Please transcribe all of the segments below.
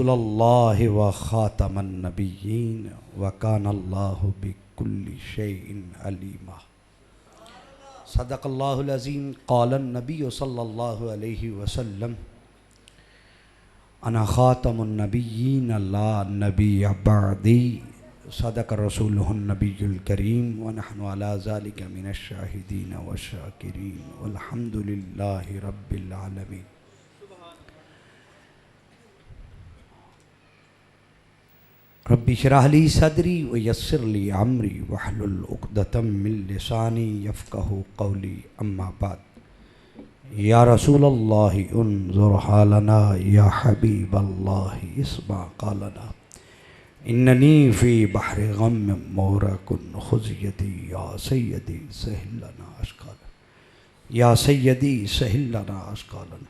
रसूलल्लाहि व ख़ातमन नबिय्यीन व कानल्लाहु बिकुल्लि शैइन अलीमा। सदक़ल्लाहुल अज़ीम। क़ालन नबिय्यु सल्लल्लाहु अलैहि वसल्लम अना ख़ातमुन नबिय्यीन ला नबिय्य बअदी। सदक़ रसूलुहुन नबियुल करीम व नहनु अला ज़ालिका मिनश शाहिदीन व शाकिरीन वल्हम्दुलिल्लाहि रब्बिल आलमीन। रब्बी इश्रह ली सदरी व यस्सिर ली अमरी वहलुल उक़दतम मिन लिसानी यफ़क़हू क़ौली। अम्मा बाद। या रसूलल्लाहि उन्ज़ुर हालना या हबीबल्लाहि इस्मा क़ालना इन्ननी फ़ी बहरि ग़म्मिन मुग़रक़ुन ख़ुज़ यदी या सय्यदी सहिल लना अश्क़ालना या सय्यदी सहिल लना अश्क़ालना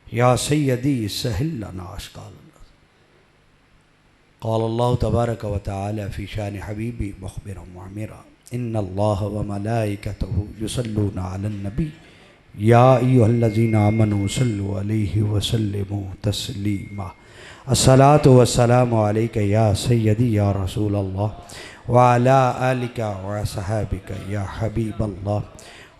या सय्यदी सहिल लना अश्क़ालना। क़ाल अल्लाहु तबारक व तआला फ़ी शान हबीबी मुख़बिरन व अमीरा इन्नल्लाह व मलाइकतहु युसल्लूना अलन नबी या अय्युहल्लज़ीना आमनू सल्लु अलैहि व सल्लिमू तस्लीमा। अस्सलातु वस्सलामु अलैका या सय्यदी या रसूलल्लाह व अला आलिका व असहाबिका या हबीबल्लाह।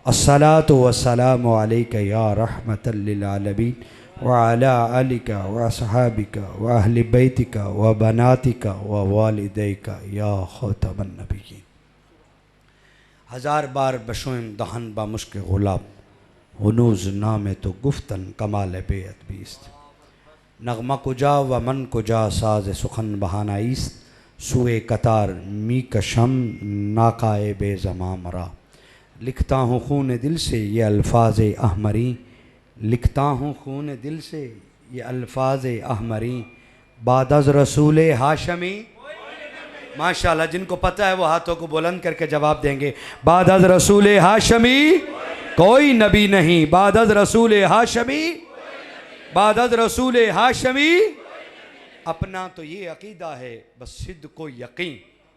अस्सलातु वस्सलामु अलैका या रहमतल लिल आलमीन व अला आलिका व असहाबिका व अहलि बैतिका व बनातिका व वालिदैका या ख़ातमन नबिय्यीन। हज़ार बार बशों दहन बा मुश्क गुलाब हुनूज़ नामे तो गुफ्तन कमाल बेअत बीस्त। नगमा कुजा व मन कुजा साज सुखन बहाना ईस्त सुए कतार मी कशम नाकाए बेज़मा मरा। लिखता हूँ खून दिल से ये अल्फाज अहमरी लिखता हूँ खून दिल से ये अल्फाज अहमरी बादज़ रसूल हाशमी। माशाल्लाह जिनको पता है वो हाथों को बुलंद करके जवाब देंगे। बादज़ रसूल हाशमी कोई नबी नहीं। बादज़ रसूल हाशमी बादज़ रसूल हाशमी। अपना तो ये अकीदा है बस सिद्ध को यकीन।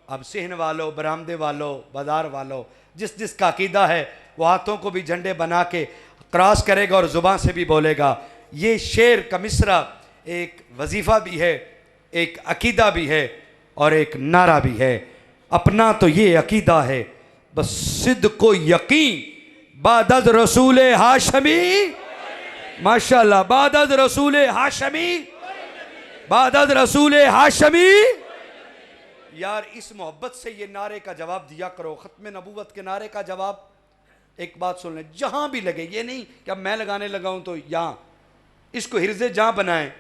अब सिहन वालों बरामदे वालों बाज़ार वालों जिस जिस का अकीदा है वो हाथों को भी झंडे बना के क्रॉस करेगा और ज़ुबान से भी बोलेगा। ये शेर का मिसरा एक वजीफ़ा भी है, एक अकीदा भी है और एक नारा भी है। अपना तो ये अकीदा है बस सिद्ध को यकीन बादज़ रसूल हाशमी। माशाल्लाह बादज़ रसूल हाशमी बादज़ रसूल हाशमी। यार इस मोहब्बत से ये नारे का जवाब दिया करो। ख़त्म नबूवत के नारे का जवाब एक बात सुन लें, जहाँ भी लगे, ये नहीं कि अब मैं लगाने लगा हूँ तो यहाँ, इसको हिर्ज़े जहाँ बनाएं।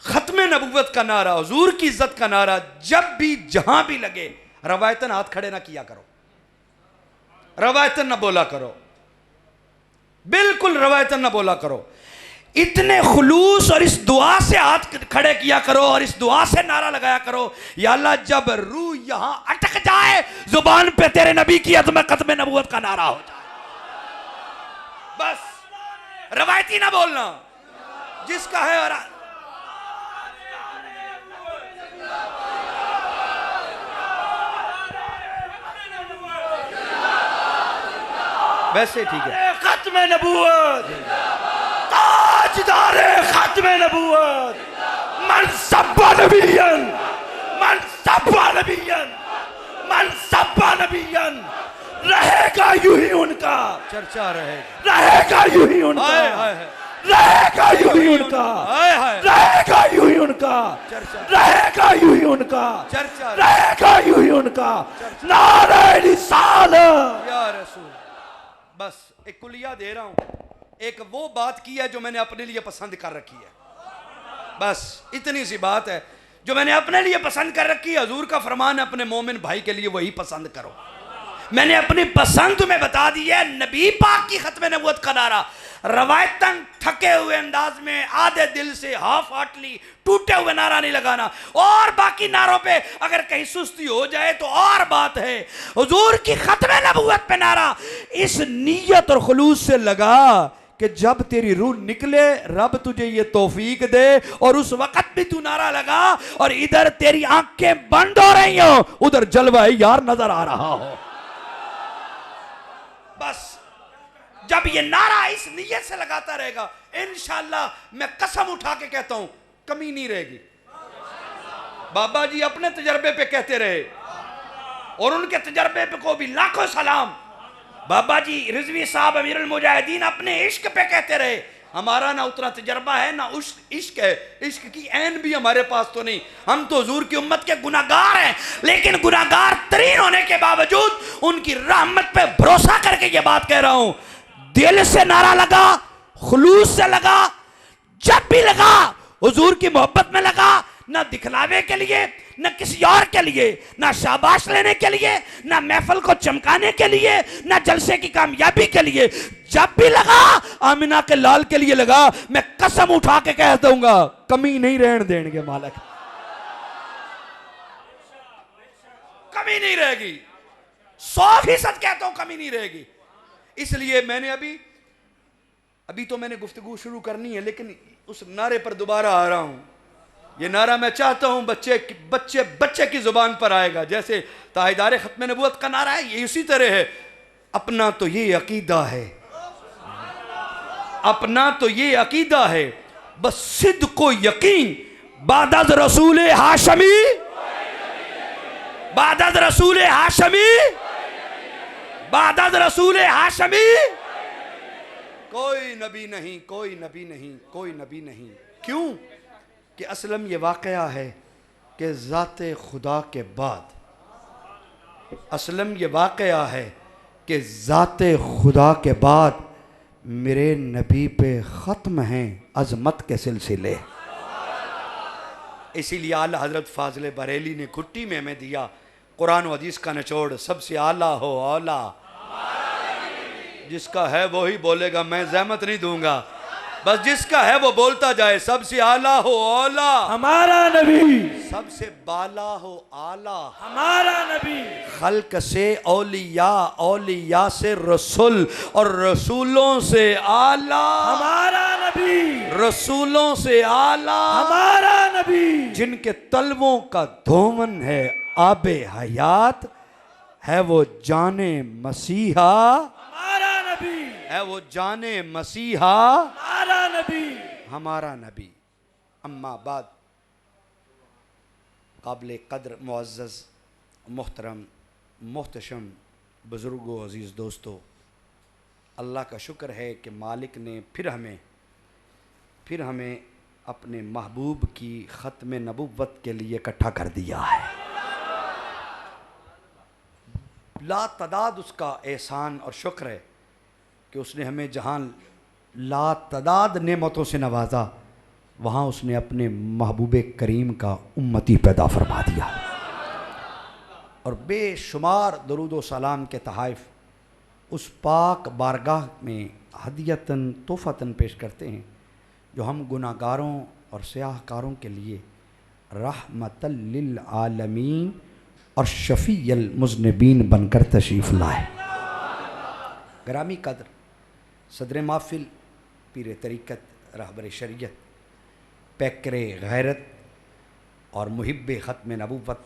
ख़त्म नबूवत का नारा, हुजूर की इज़्ज़त का नारा जब भी जहाँ भी लगे रवायतन हाथ खड़े ना किया करो, रवायतन ना बोला करो, बिल्कुल रवायतन ना बोला करो। इतने खुलूस और इस दुआ से हाथ खड़े किया करो और इस दुआ से नारा लगाया करो, या अल्लाह जब रूह यहां अटक जाए जुबान पे तेरे नबी की अज़मत ख़त्म नबूवत का नारा हो जाए। बस रवायती ना बोलना, जिसका है और वैसे ठीक है। ख़त्म नबूवत ताजदार ख़त्म नबूवत मन सब्बा नबियन मन सब्बा नबियन मन सब्बा नबियन रहेगा यूं ही उनका चर्चा रहेगा यूं ही उनका रहेगा यूं ही उनका रहेगा यूं ही उनका रहेगा यूं ही उनका रहेगा यूं ही उनका नारे रिसालत या रसूल। बस एक कुलिया दे रहा हूं, एक वो बात की है जो मैंने अपने लिए पसंद कर रखी है। बस इतनी सी बात है जो मैंने अपने लिए पसंद कर रखी है। हुजूर का फरमान है अपने मोमिन भाई के लिए वही पसंद करो। मैंने अपनी पसंद तुम्हें बता दी है। नबी पाक की ख़त्म नबूवत का नारा रवायतन थके हुए अंदाज में आधे दिल से हाफ हार्टली टूटे हुए नारा नहीं लगाना। और बाकी नारों पे अगर कहीं सुस्ती हो जाए तो और बात है। हुजूर की ख़त्म नबूवत पे नारा इस नीयत और खुलूस से लगा कि जब तेरी रूह निकले रब तुझे ये तौफीक दे और उस वक़्त भी तू नारा लगा और इधर तेरी आंखें बंद हो रही हो उधर जलवा यार नजर आ रहा हो। बस जब ये नारा इस नीयत से लगाता रहेगा इंशाअल्लाह मैं कसम उठा के कहता हूं कमी नहीं रहेगी। बाबा जी अपने तजर्बे पे कहते रहे और उनके तजर्बे पे को भी लाखों सलाम। बाबा जी रिजवी साहब अमीरुल मुजाहिदीन अपने इश्क पे कहते रहे, हमारा ना उतना तजर्बा है ना इश्क है, इश्क की ऐन भी हमारे पास तो नहीं, हम तो हुजूर की उम्मत के गुनाहगार हैं, लेकिन गुनाहगार तरीन होने के बावजूद उनकी रहमत पे भरोसा करके ये बात कह रहा हूं। दिल से नारा लगा, खुलूस से लगा, जब भी लगा हुजूर की मोहब्बत में लगा, ना दिखलावे के लिए, ना किसी और के लिए, ना शाबाश लेने के लिए, ना महफिल को चमकाने के लिए, ना जलसे की कामयाबी के लिए। जब भी लगा आमिना के लाल के लिए लगा। मैं कसम उठा के कह दूंगा कमी नहीं रहने देंगे मालिक, कमी नहीं रहेगी, 100% कहता हूं कमी नहीं रहेगी। इसलिए मैंने अभी तो मैंने गुफ्तगू शुरू करनी है, लेकिन उस नारे पर दोबारा आ रहा हूं। ये नारा मैं चाहता हूं बच्चे की जुबान पर आएगा, जैसे ताहिदार खत्म नबूवत का नारा है, ये इसी तरह है। अपना तो ये अकीदा है, अपना तो ये अकीदा है, बस सिद्ध को यकीन, बादद रसूल हाशमी, बादद रसूल हाशमी, बादद रसूल हाशमी, कोई नबी नहीं, कोई नबी नहीं, कोई नबी नहीं। क्यों कि असलम ये वाक़या है कि ज़ाते खुदा के बाद, असलम ये वाक़या है कि ज़ाते खुदा के बाद मेरे नबी पे ख़त्म हैं अज़मत के सिलसिले। इसीलिए आला हज़रत फ़ाज़िल बरेली ने घुट्टी में हमें दिया, कुरान व हदीस का निचोड़ सबसे आला हो औला, जिसका है वो ही बोलेगा, मैं ज़हमत नहीं दूंगा, बस जिसका है वो बोलता जाए। सबसे आला हो औला हमारा नबी, सबसे बाला हो आला हमारा नबी, खल्क से औलिया, औलिया से रसूल और रसूलों से आला हमारा नबी, रसूलों से आला हमारा नबी, जिनके तलवों का धोवन है आबे हयात, है वो जाने मसीहा, हमारा नबी है वो जाने मसीहा, हमारा नबी, हमारा नबी। अम्मा बाद, काबिल कद्र मुअज़्ज़ज़ मुहतरम मुहतशम बुज़ुर्गों अज़ीज़ दोस्तों, अल्लाह का शुक्र है कि मालिक ने फिर हमें अपने महबूब की ख़त्म नबुव्वत के लिए इकट्ठा कर दिया है। लातदाद उसका एहसान और शुक्र है कि उसने हमें जहाँ लातदाद नेमतों से नवाजा, वहाँ उसने अपने महबूब करीम का उम्मती पैदा फरमा दिया और बेशुमार दरूद व सलाम के तहाइफ उस पाक बारगाह में हदियतन तोहफ़तन पेश करते हैं, जो हम गुनाहगारों और सियाहकारों के लिए रहमतल लिल आलमीन और शफ़ीअल मुज़निबीन बनकर तशरीफ़ लाए। ग्रामी कद्र सदर महफ़िल पीर तरीक़त रहबर शरीयत पैकर गैरत और मुहिब ख़त्म नबूवत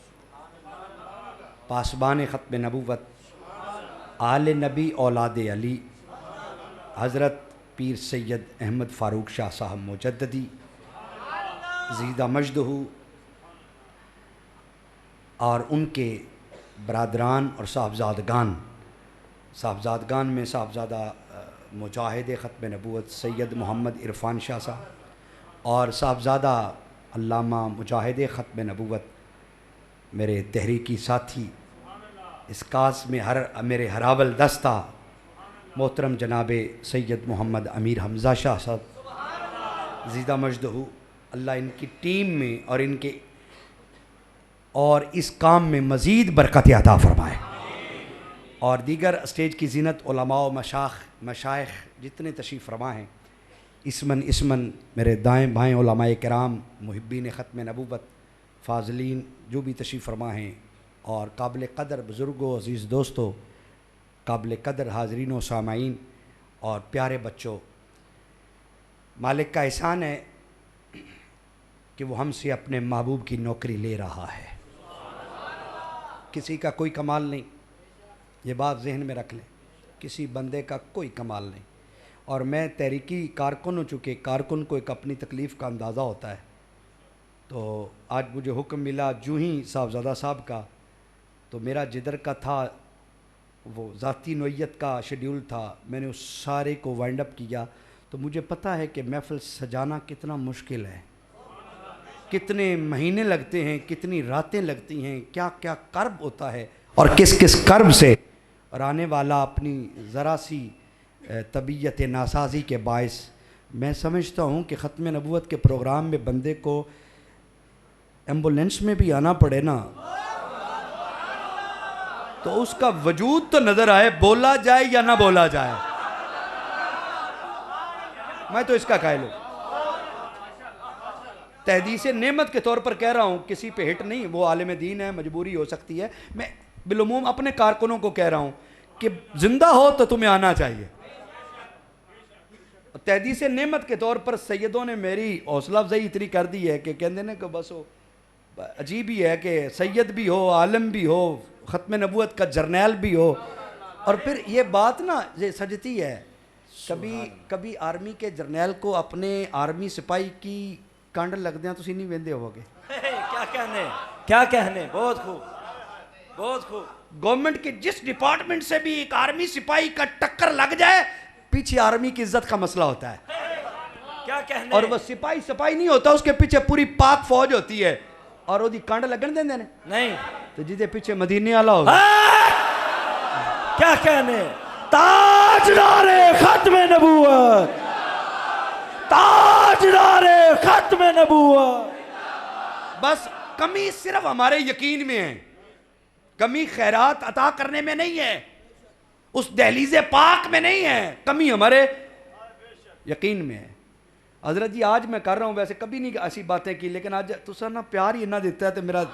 पासबान ख़त्म नबूवत आले नबी औलाद अली हज़रत पीर सैयद अहमद फ़ारूक शाह साहब मुजद्ददी ज़ीदा मजदहू और उनके बरादरान और साहबजादगान में साहबजादा मुजाहिद ख़त्म नबूवत सैयद मोहम्मद इरफ़ान शाह साहब और साहबजादा अल्लामा मुजाहिद ख़त्म नबूवत मेरे तहरीकी साथी इस काज में मेरे हरावल दस्ता मोहतरम जनाब सैयद मोहम्मद अमीर हमज़ा शाह साहब ज़ीदा मजदहू, अल्लाह इनकी टीम में और इस काम में मज़ीद बरकत अता फ़रमाए और दीगर स्टेज की ज़ीनत उलमा व मशाइख जितने तशरीफ़ फरमा हैं, इसमन मेरे दाएँ बाएँ उलमाए किराम मुहिब्बीन ख़त्म नबूवत फ़ाज़िलीन जो भी तशरीफ़ फरमा हैं और काबिल क़दर बुज़ुर्गों अज़ीज़ दोस्तों, काबिल क़दर हाज़रीन व सामाईन और प्यारे बच्चों, मालिक का एहसान है कि वो हमसे अपने महबूब की नौकरी ले रहा है। किसी का कोई कमाल नहीं, ये बात जहन में रख लें, किसी बंदे का कोई कमाल नहीं। और मैं तहरीकी कारकुन हो चुके, कारकुन को एक अपनी तकलीफ़ का अंदाज़ा होता है तो आज मुझे हुक्म मिला जूही साहबजादा साहब का, तो मेरा जिधर का था वो ज़ाती नोयत का शेड्यूल था, मैंने उस सारे को वाइंड अप किया। तो मुझे पता है कि महफ़िल सजाना कितना मुश्किल है, कितने महीने लगते हैं, कितनी रातें लगती हैं, क्या क्या कर्ब होता है और किस किस कर्ब से और आने वाला अपनी ज़रा सी तबीयत नासाजी के बायस। मैं समझता हूँ कि ख़त्म नबूवत के प्रोग्राम में बंदे को एम्बुलेंस में भी आना पड़े ना, तो उसका वजूद तो नज़र आए, बोला जाए या ना बोला जाए। मैं तो इसका कायल हूँ, तहदीस नेमत के तौर पर कह रहा हूँ, किसी पे हिट नहीं, वो आलिम दीन है, मजबूरी हो सकती है। मैं बिलुमूम अपने कारकुनों को कह रहा हूँ कि जिंदा हो तो तुम्हें आना चाहिए। तहदीस नेमत के तौर पर सैयदों ने मेरी हौसला अफजाई इतनी कर दी है कि कहते हैं कि बस वो अजीब ही है कि सैयद भी हो, आलम भी हो, ख़त्म नबूवत का जर्नैल भी हो। और फिर ये बात ना ये सजती है, कभी आर्मी के जर्नैल को अपने आर्मी सिपाही की कंड लगते हैं, तुम नहीं वेंदे होगे। क्या कहने, बहुत खूब, बहुत खूब। गवर्नमेंट के जिस डिपार्टमेंट से भी एक आर्मी सिपाही का टक्कर लग जाए, पीछे आर्मी की इज्जत का मसला होता है। क्या कहने। और वह सिपाही नहीं होता, उसके पीछे पूरी पाक फौज होती है और ओदी कंड लगन देंदे ने नहीं, तो जिदे पीछे मदीने वाला होगा। क्या कहने। ताजदारे खत्म नबूवत, ताजदारे खत्म नबूवत। बस कमी सिर्फ हमारे यकीन में है, कमी खैरात अता करने में नहीं है, उस दहलीज़े पाक में नहीं है, कमी हमारे यकीन में है। हजरत जी आज मैं कर रहा हूँ, वैसे कभी नहीं ऐसी बातें की, लेकिन आज तुसा ना प्यार ही इन्ना देता है तो मेरा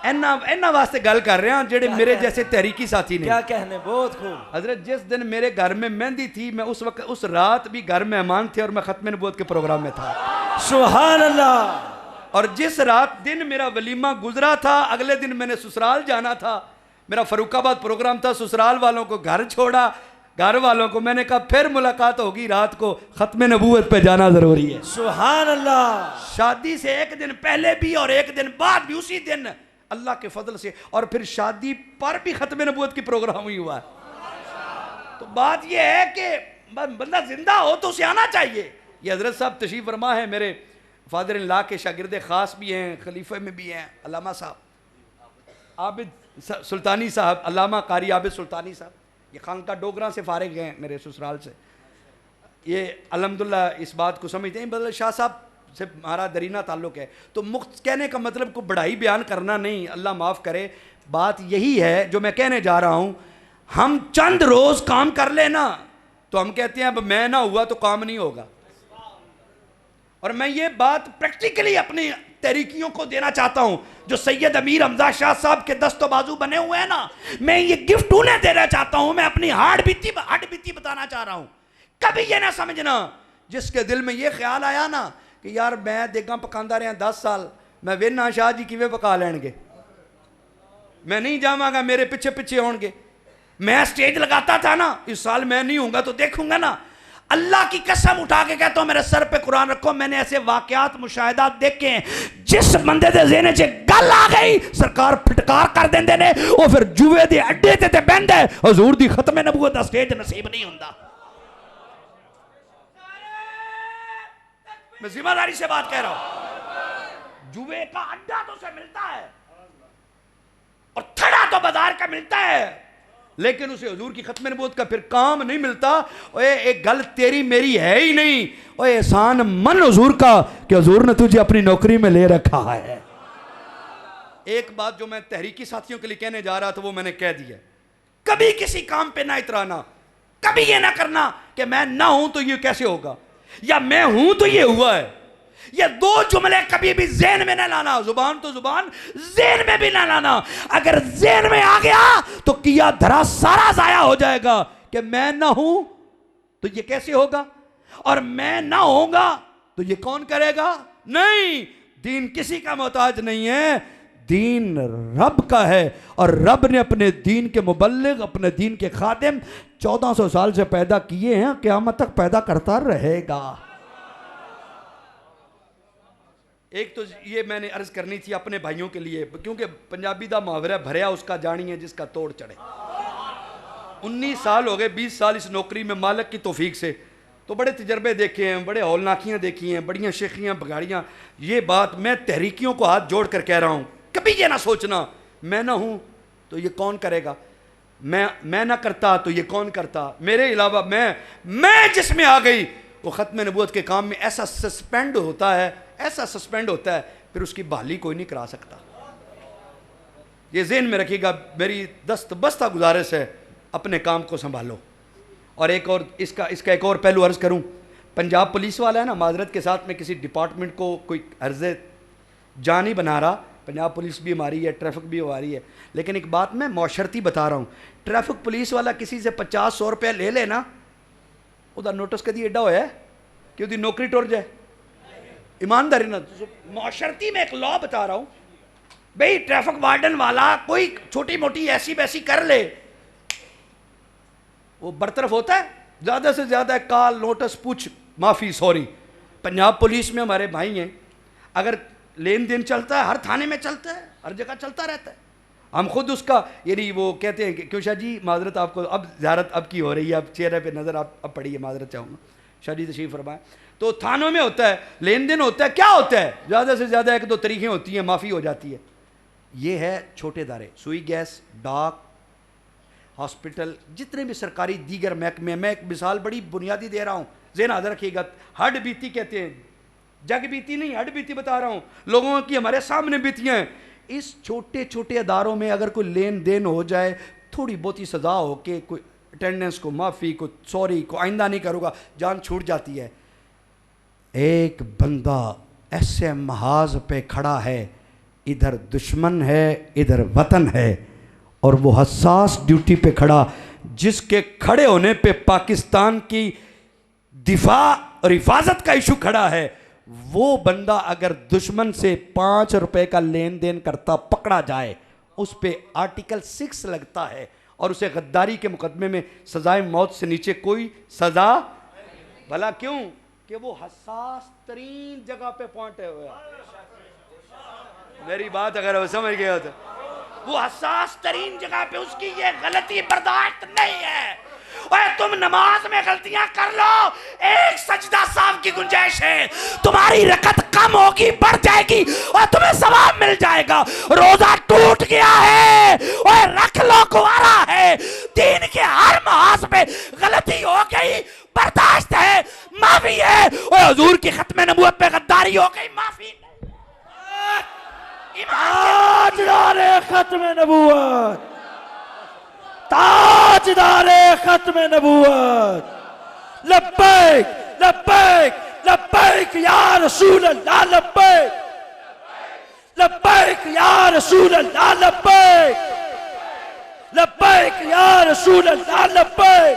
इन्ना वास्ते गल कर रहे हैं जेडे मेरे जैसे तहरीकी साथी ने। क्या कहने, बहुत खूब। हजरत जिस दिन मेरे घर में मेहंदी थी, मैं उस वक्त उस रात भी घर मेहमान थे और मैं ख़त्म नबूवत के प्रोग्राम में था। सुभान अल्लाह। और जिस रात दिन मेरा वलीमा गुजरा था, अगले दिन मैंने ससुराल जाना था, मेरा फरुखाबाद प्रोग्राम था, ससुराल वालों को घर छोड़ा, घर वालों को मैंने कहा फिर मुलाकात होगी रात को, ख़त्म नबूवत पे जाना ज़रूरी है। सुभान अल्लाह। शादी से एक दिन पहले भी और एक दिन बाद भी, उसी दिन अल्लाह के फजल से, और फिर शादी पर भी ख़त्म नबूवत की प्रोग्राम ही हुआ है। तो बात यह है कि बंदा जिंदा हो तो उसे आना चाहिए। ये हजरत साहब तशरीफ़ फरमा है, मेरे फादर इन ला के शागिर्द ख़ास भी हैं, खलीफे में भी हैं, अल्लामा साहब आबिद सुल्तानी साहब, अल्लामा कारी आबिद सुल्तानी साहब, ये खानका डोगरा से फारिग हैं मेरे ससुराल से। ये अल्हम्दुलिल्लाह इस बात को समझते हैं, बदल शाह साहब से हमारा दरीना ताल्लुक़ है। तो मुख्त कहने का मतलब को बढ़ाई बयान करना नहीं, अल्लाह माफ़ करे। बात यही है जो मैं कहने जा रहा हूँ, हम चंद रोज़ काम कर लेना तो हम कहते हैं अब मैं ना हुआ तो काम नहीं होगा। और मैं ये बात प्रैक्टिकली अपनी तहरीकियों को देना चाहता हूं, जो सैयद अमीर हमजा शाह साहब के दस्तो बाजू बने हुए हैं ना, मैं ये गिफ्ट उन्हें देना चाहता हूं। मैं अपनी हार्ड बीती बताना चाह रहा हूं। कभी ये ना समझना जिसके दिल में ये ख्याल आया ना कि यार मैं देगा पकांदा रहा 10 साल, मैं वेना शाह जी किवें पका लेंगे, मैं नहीं जावांगा, मेरे पीछे पीछे होंगे। मैं स्टेज लगाता था ना, इस साल मैं नहीं हूंगा तो देखूंगा ना। अल्लाह की कसम उठा के कहता हूं, मेरे सर पे कुरान रखो, मैंने ऐसे वाकयात मुशाहिदात देखे हैं, जिस बंदे दे ज़हन च गल आ गई सरकार फिटकार कर देंदे ने, वो फिर जुए दे अड्डे ते बहंदा है, हुजूर दी खत्म नबूवत दा स्टेज नसीब नहीं हुंदा। मैं जिम्मेदारी से बात कह रहा हूं। जुए का अड्डा तो उसे मिलता है और थड़ा तो बाजार का मिलता है, लेकिन उसे हुजूर की खत्म नबूवत का फिर काम नहीं मिलता। ओए एक गल तेरी मेरी है ही नहीं, ओए एहसान मन हुजूर का कि हुजूर ने तुझे अपनी नौकरी में ले रखा है। एक बात जो मैं तहरीकी साथियों के लिए कहने जा रहा था वो मैंने कह दिया, कभी किसी काम पे ना इतराना, कभी ये ना करना कि मैं ना हूं तो ये कैसे होगा, या मैं हूं तो ये हुआ है। ये दो जुमले कभी भी ज़हन में ना लाना, जुबान तो जुबान, ज़हन में भी ना लाना। अगर ज़हन में आ गया तो किया धरा सारा जाया हो जाएगा कि मैं ना हूं तो ये कैसे होगा, और मैं ना होगा तो ये कौन करेगा। नहीं, दीन किसी का मोहताज नहीं है, दीन रब का है, और रब ने अपने दीन के मुबल्लिग, अपने दीन के खादिम 1400 साल से पैदा किए हैं, क़यामत तक पैदा करता रहेगा। एक तो ये मैंने अर्ज करनी थी अपने भाइयों के लिए, क्योंकि पंजाबी दा मुहावरा भरया उसका जानी है जिसका तोड़ चढ़े। 19 साल हो गए, 20 साल इस नौकरी में मालिक की तौफीक से, तो बड़े तजर्बे देखे हैं, बड़े हौलनाकियाँ देखी हैं, बड़ियाँ शेखियाँ बगाड़ियाँ। ये बात मैं तहरीकियों को हाथ जोड़ कर कह रहा हूँ, कभी ये ना सोचना मैं ना हूँ तो ये कौन करेगा, मैं ना करता तो ये कौन करता, मेरे अलावा मैं जिसमें आ गई वो ख़त्म नबूवत के काम में ऐसा सस्पेंड होता है, ऐसा सस्पेंड होता है, फिर उसकी बहाली कोई नहीं करा सकता। ये ज़हन में रखिएगा, मेरी दस्त बस्ता गुजारिश है, अपने काम को संभालो। और एक और इसका एक और पहलू अर्ज़ करूं, पंजाब पुलिस वाला है ना, माजरत के साथ में किसी डिपार्टमेंट को कोई अर्ज़े जा नहीं बना रहा, पंजाब पुलिस भी हमारी है, ट्रैफिक भी हमारी है, लेकिन एक बात मैं मौशरती बता रहा हूँ, ट्रैफिक पुलिस वाला किसी से 50-100 रुपया ले लेना, उदा नोटिस कभी एडा होया कि उसकी नौकरी टुर जाए, ईमानदारी ना। मौशरती में एक लॉ बता रहा हूँ भाई, ट्रैफिक वार्डन वाला कोई छोटी मोटी ऐसी वैसी कर ले, वो बरतरफ होता है। ज़्यादा से ज़्यादा कॉल, नोटिस, पूछ, माफ़ी, सॉरी। पंजाब पुलिस में हमारे भाई हैं, अगर लेन देन चलता है, हर थाने में चलता है, हर जगह चलता रहता है। हम खुद उसका यानी वो कहते हैं कि क्यों शाह जी माजरत आपको अब ज़्यारत अब की हो रही है, अब चेहरे पे नज़र आप अब पड़ी है, माजरत चाहूँगा, शाह जी तशरीफ़ फरमाएं। तो थानों में होता है, लेन देन होता है, क्या होता है, ज़्यादा से ज़्यादा 1-2 तरीक़ें होती हैं, माफ़ी हो जाती है। ये है छोटे दायरे, सुई गैस, डाक, हॉस्पिटल, जितने भी सरकारी दीगर महकमे। मैं एक मिसाल बड़ी बुनियादी दे रहा हूँ, ज़हन याद रखिएगा, हड बीती कहते हैं, जग बीती नहीं, हड बीती बता रहा हूँ, लोगों की हमारे सामने बीतियाँ हैं। इस छोटे छोटे अदारों में अगर कोई लेन देन हो जाए, थोड़ी बहुत ही सज़ा हो के कोई अटेंडेंस को माफ़ी, को सॉरी, को आइंदा नहीं करूँगा, जान छूट जाती है। एक बंदा ऐसे महाज पे खड़ा है, इधर दुश्मन है, इधर वतन है, और वो हसास ड्यूटी पे खड़ा, जिसके खड़े होने पे पाकिस्तान की दिफा और हिफाजत का इशू खड़ा है, वो बंदा अगर दुश्मन से 5 रुपए का लेन देन करता पकड़ा जाए, उस पे आर्टिकल 6 लगता है और उसे गद्दारी के मुकदमे में सजाए मौत से नीचे कोई सजा। भला क्यों? कि वो हसास तरीन जगह पे पहुंचे हुए। मेरी बात अगर वो समझ गए हो तो, वो हसास तरीन जगह पे उसकी ये गलती बर्दाश्त नहीं है। और तुम नमाज में गलतियां कर लो, एक सजदा साहब की गुंजाइश है, तुम्हारी रकत कम होगी, बढ़ जाएगी और तुम्हें सवाब मिल जाएगा। रोजा टूट गया है और रख लो, कुवारा है, दीन के हर महाज पे गलती हो गई, बर्दाश्त है, माफी है। और हुजूर की खत्म नबूवत पे गद्दारी हो गई, माफी नहीं। ताजदारे खत्म नबूवत, ताजदारे खत्म नबूवत, लब्बैक लब्बैक लब्बैक या रसूल अल्लाह, लब्बैक लब्बैक या रसूल अल्लाह, लब्बैक लब्बैक या रसूल अल्लाह, लब्बैक।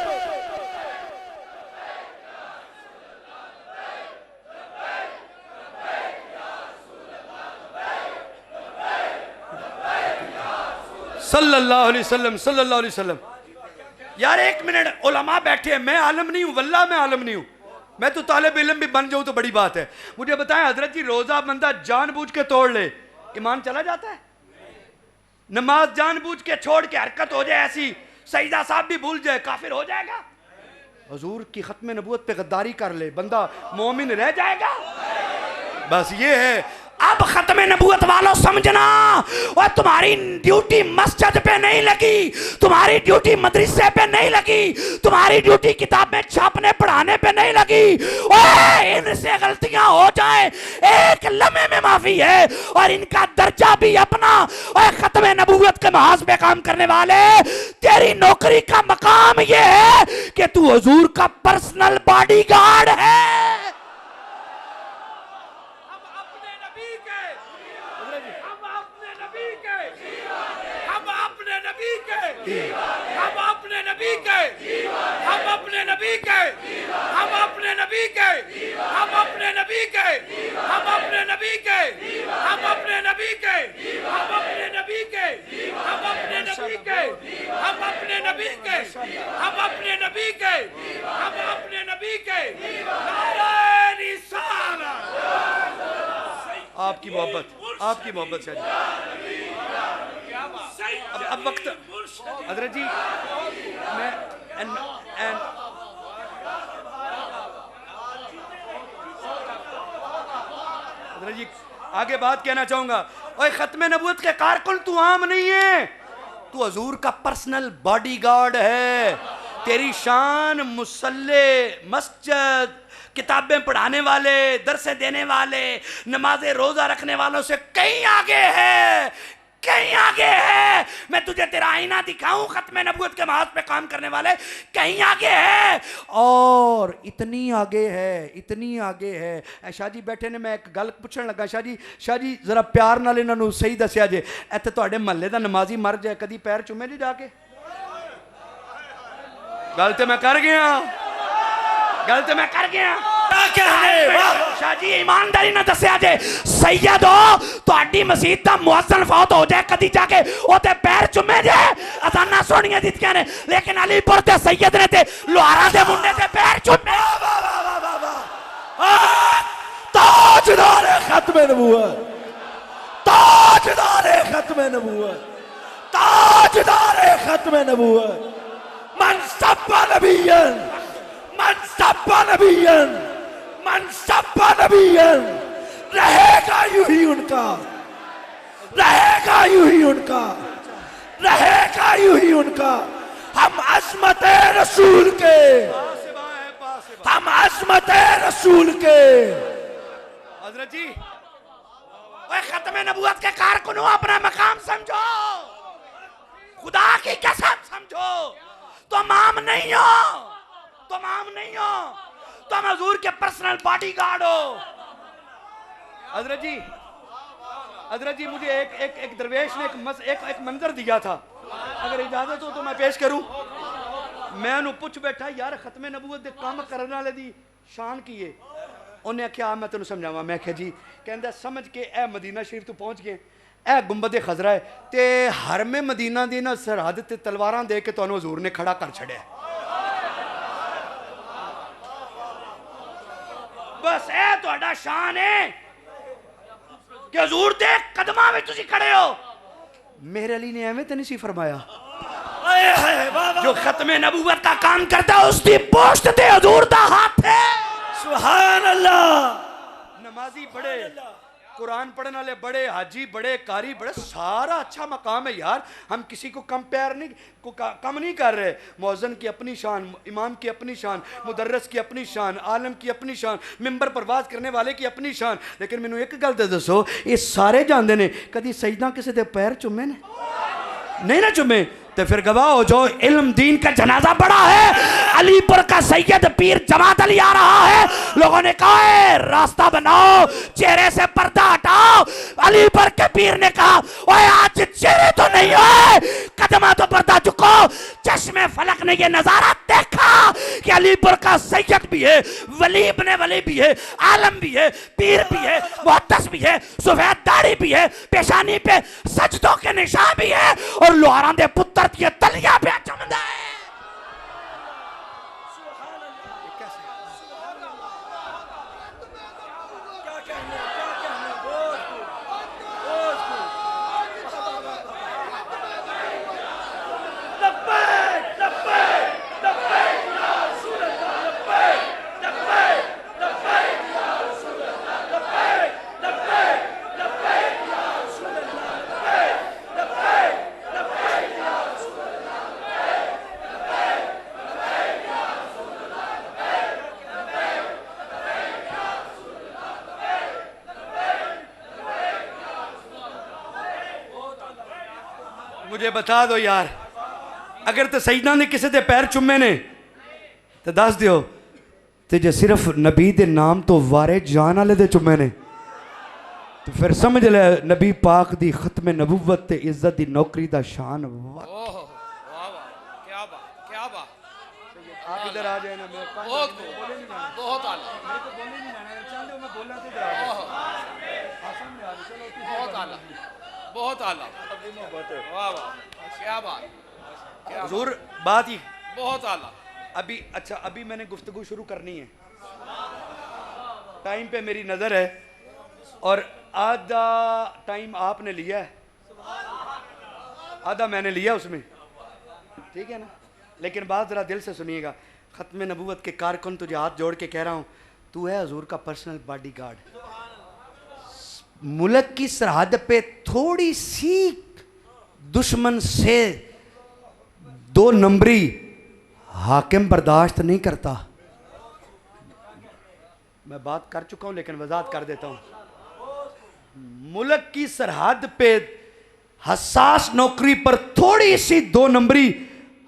सल्लल्लाहु अलैहि वसल्लम, सल्लल्लाहु अलैहि वसल्लम। यार एक मिनट, उलमा बैठे हैं, मैं आलम नहीं हूँ, वल्लाह मैं आलम नहीं हूँ, मैं तो तालिब इल्म भी बन जाऊँ तो बड़ी बात है। मुझे बताएं हजरत जी, रोजा बंदा जानबूझ के तोड़ ले, ईमान चला जाता है? नमाज जानबूझ के छोड़ के हरकत हो जाए ऐसी, सईदा साहब भी भूल जाए, काफिर हो जाएगा? हुजूर की खत्म नबूवत पे गद्दारी कर ले, बंदा मोमिन रह जाएगा? बस ये है। अब खत्म नबूवत वालों समझना, और तुम्हारी ड्यूटी मस्जिद पे नहीं लगी, तुम्हारी ड्यूटी मदरसे पे नहीं लगी, तुम्हारी ड्यूटी किताब में छापने पढ़ाने पे नहीं लगी। ओए इनसे गलतियां हो जाए, एक लम्हे में माफी है, और इनका दर्जा भी अपना। और खत्म नबूवत के महाज पे काम करने वाले, तेरी नौकरी का मकाम ये है कि तू हुजूर का पर्सनल बॉडीगार्ड है। हम अपने नबी के, हम अपने नबी के, हम अपने नबी के, हम अपने नबी के, हम अपने नबी के, हम अपने नबी के, हम अपने नबी के, हम अपने नबी के, हम अपने नबी के, हम अपने नबी के, हम अपने नबी के। नारे रिसालत। आपकी मोहब्बत शाह जी। अब वक्त हजरत जी मैं हजरत जी आगे बात कहना चाहूंगा। ओए खत्म नबूवत के कारकुन तू आम नहीं है, तू हजूर का पर्सनल बॉडीगार्ड है। तेरी शान मुसल्ले, मस्जिद, किताबें पढ़ाने वाले, दरसे देने वाले, नमाज़े रोजा रखने वालों से कहीं आगे है, कहीं आगे है। मैं तुझे तेरा आईना दिखाऊं, खत्म नबूवत के महाज पे काम करने वाले कहीं आगे है, और इतनी आगे है, इतनी आगे है। शाह जी बैठे ने, मैं एक गल पूछण लगा। शाह जी जरा प्यार नाल इन्हां नूं सही दसिया जे, इत्थे तुहाडे महल्ले दा नमाजी मर जाए, कदी पैर चुमे जी जाके? गल ते मैं कर गया, गल ते मैं कर गया। शाह जी ईमानदारी ना दसिया जे, सैयद हो तुहाडी मसीत दा मुअज्जिन फौत हो जाए, कदी जाके ओते पैर चुमे जे? अजाना सुनिया दित्तियां ने, लेकिन अलीपुर दे सैयद ने ते लोहारा दे मुंडे ते पैर चुमे। ताजदार खत्म नबूवत, ताजदार खत्म नबूवत, ताजदार खत्म नबूवत। मन सब्बा नबियन, मन सब्बा नबियन, मन सब्बा नबियन, रहेगा यूं ही उनका, रहेगा यूं ही उनका, रहेगा यूं ही उनका। हम अज़मत रसूल के, हम अज़मत रसूल के। हजरत जी ओए खत्म नबूवत के कारकुनों, अपना मकाम समझो, खुदा की कसम समझो। तुम आम नहीं हो, तुम आम नहीं हो, तुम हजूर के पर्सनल बॉडीगार्ड हो। हजरत जी मुझे एक दरवेश ने एक मंजर दिया था, अगर इजाजत हो तो मैं पेश करूं। मैं उन्हें पूछ बैठा, यार खत्म नबूवत दे काम करने वाले दी शान की है? उन्हें आख्या मैं तेन समझावा। मैं आख्या जी, कहता समझ के ए मदीना शरीफ तो पहुंच गए, ए गुंबद खजरा है ते हरमे मदीना दी ना सरहद ते तलवारां दे के तुहानू हजूर ने खड़ा कर छड़िया। बस ए तुहाडा शान है कि हजूर दे कदमां विच तुसीं खड़े हो। मेरे अली ने एवें तो नहीं सी फरमाया, जो खत्म नबूवत का काम करता है उसकी पोस्ट ते हजूर दा हाथ है। सुभान अल्लाह। नमाजी बड़े, कुरान पढ़ने वाले बड़े, हाजी बड़े, कारी बड़े, सारा अच्छा मकाम है यार। हम किसी को कंपेयर नहीं कम नहीं कर रहे। मौज़न की अपनी शान, इमाम की अपनी शान, मुदर्रस की अपनी शान, आलम की अपनी शान, मिंबर पर वाज करने वाले की अपनी शान। लेकिन मैनू एक गल तो दसो, ये सारे जानते ने कदी सजदा किसी के पैर चुमे ने? नहीं ना चुमे, तो फिर गवाह हो जो इल्म दीन का जनाजा पड़ा है। अलीपुर का सैयद पीर जमात अली आ रहा है। लोगों ने कहा है रास्ता बनाओ, चेहरे से पर्दा हटाओ। अलीपुर के पीर ने कहा ओए आज चेहरे तो नहीं है, कदमा तो पर्दा चुको। चश्मे फलक ने ये नजारा देखा कि अलीपुर का सैयद भी है, वली इब्ने वली भी है, आलम भी है, पीर भी है, मुहद्दिस भी है, सफेद दाढ़ी भी है, पेशानी पे सजदों के निशान भी है, और लोहारा दे पुत्र ये तलिया पे चमदा है। मुझे बता दो यार, अगर तो सईदा ने किसी के पैर चुमे ने तो दस दियो, तो जे सिर्फ नबी के नाम तो वारे जान वाले दे चुमे ने तो फिर समझ ले नबी पाक दी खत्म नबूवत ते इज्जत दी नौकरी दा शान। क्या बात, क्या बात। आप इधर आ जाए ना, मैं बहुत बहुत आला, बहुत आला, बहुत आला। वाह वाह, क्या बात, हुजूर बात ही बहुत आला। अभी अच्छा, अभी मैंने गुफ्तगू शुरू करनी है, टाइम पे मेरी नज़र है, और आधा टाइम आपने लिया है, आधा मैंने लिया उसमें, ठीक है ना। लेकिन बात ज़रा दिल से सुनिएगा, ख़त्म नबूवत के कारकुन तुझे हाथ जोड़ के कह रहा हूँ, तू है हजूर का पर्सनल बॉडीगार्ड। मुल्क की सरहद पे थोड़ी सी दुश्मन से 2 नंबरी हाकिम बर्दाश्त नहीं करता। मैं बात कर चुका हूं लेकिन वजाहत कर देता हूं। मुल्क की सरहद पे हसास नौकरी पर थोड़ी सी 2 नंबरी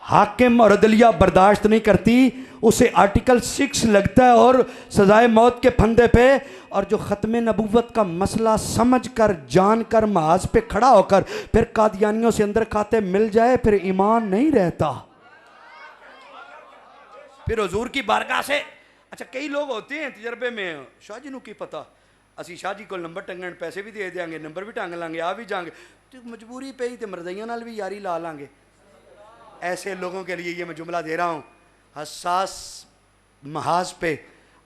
हाकिम और अदलिया बर्दाश्त नहीं करती, उसे आर्टिकल 6 लगता है और सजाए मौत के फंदे पे। और जो ख़त्म नबूवत का मसला समझ कर, जान कर, महाज पे खड़ा होकर फिर कादियानियों से अंदर खाते मिल जाए, फिर ईमान नहीं रहता। फिर हुजूर की बारगाह से, अच्छा कई लोग होते हैं तजर्बे में, शाह जी नू की पता, असी शाह जी को नंबर टंगण पैसे भी दे देंगे, नंबर भी टंग लांगे, आ भी जाएंगे, तो मजबूरी पे ही तो मरज़इयां नाल भी यारी ला लांगे। ऐसे लोगों के लिए ये मैं जुमला दे रहा हूँ, हसास महाज पे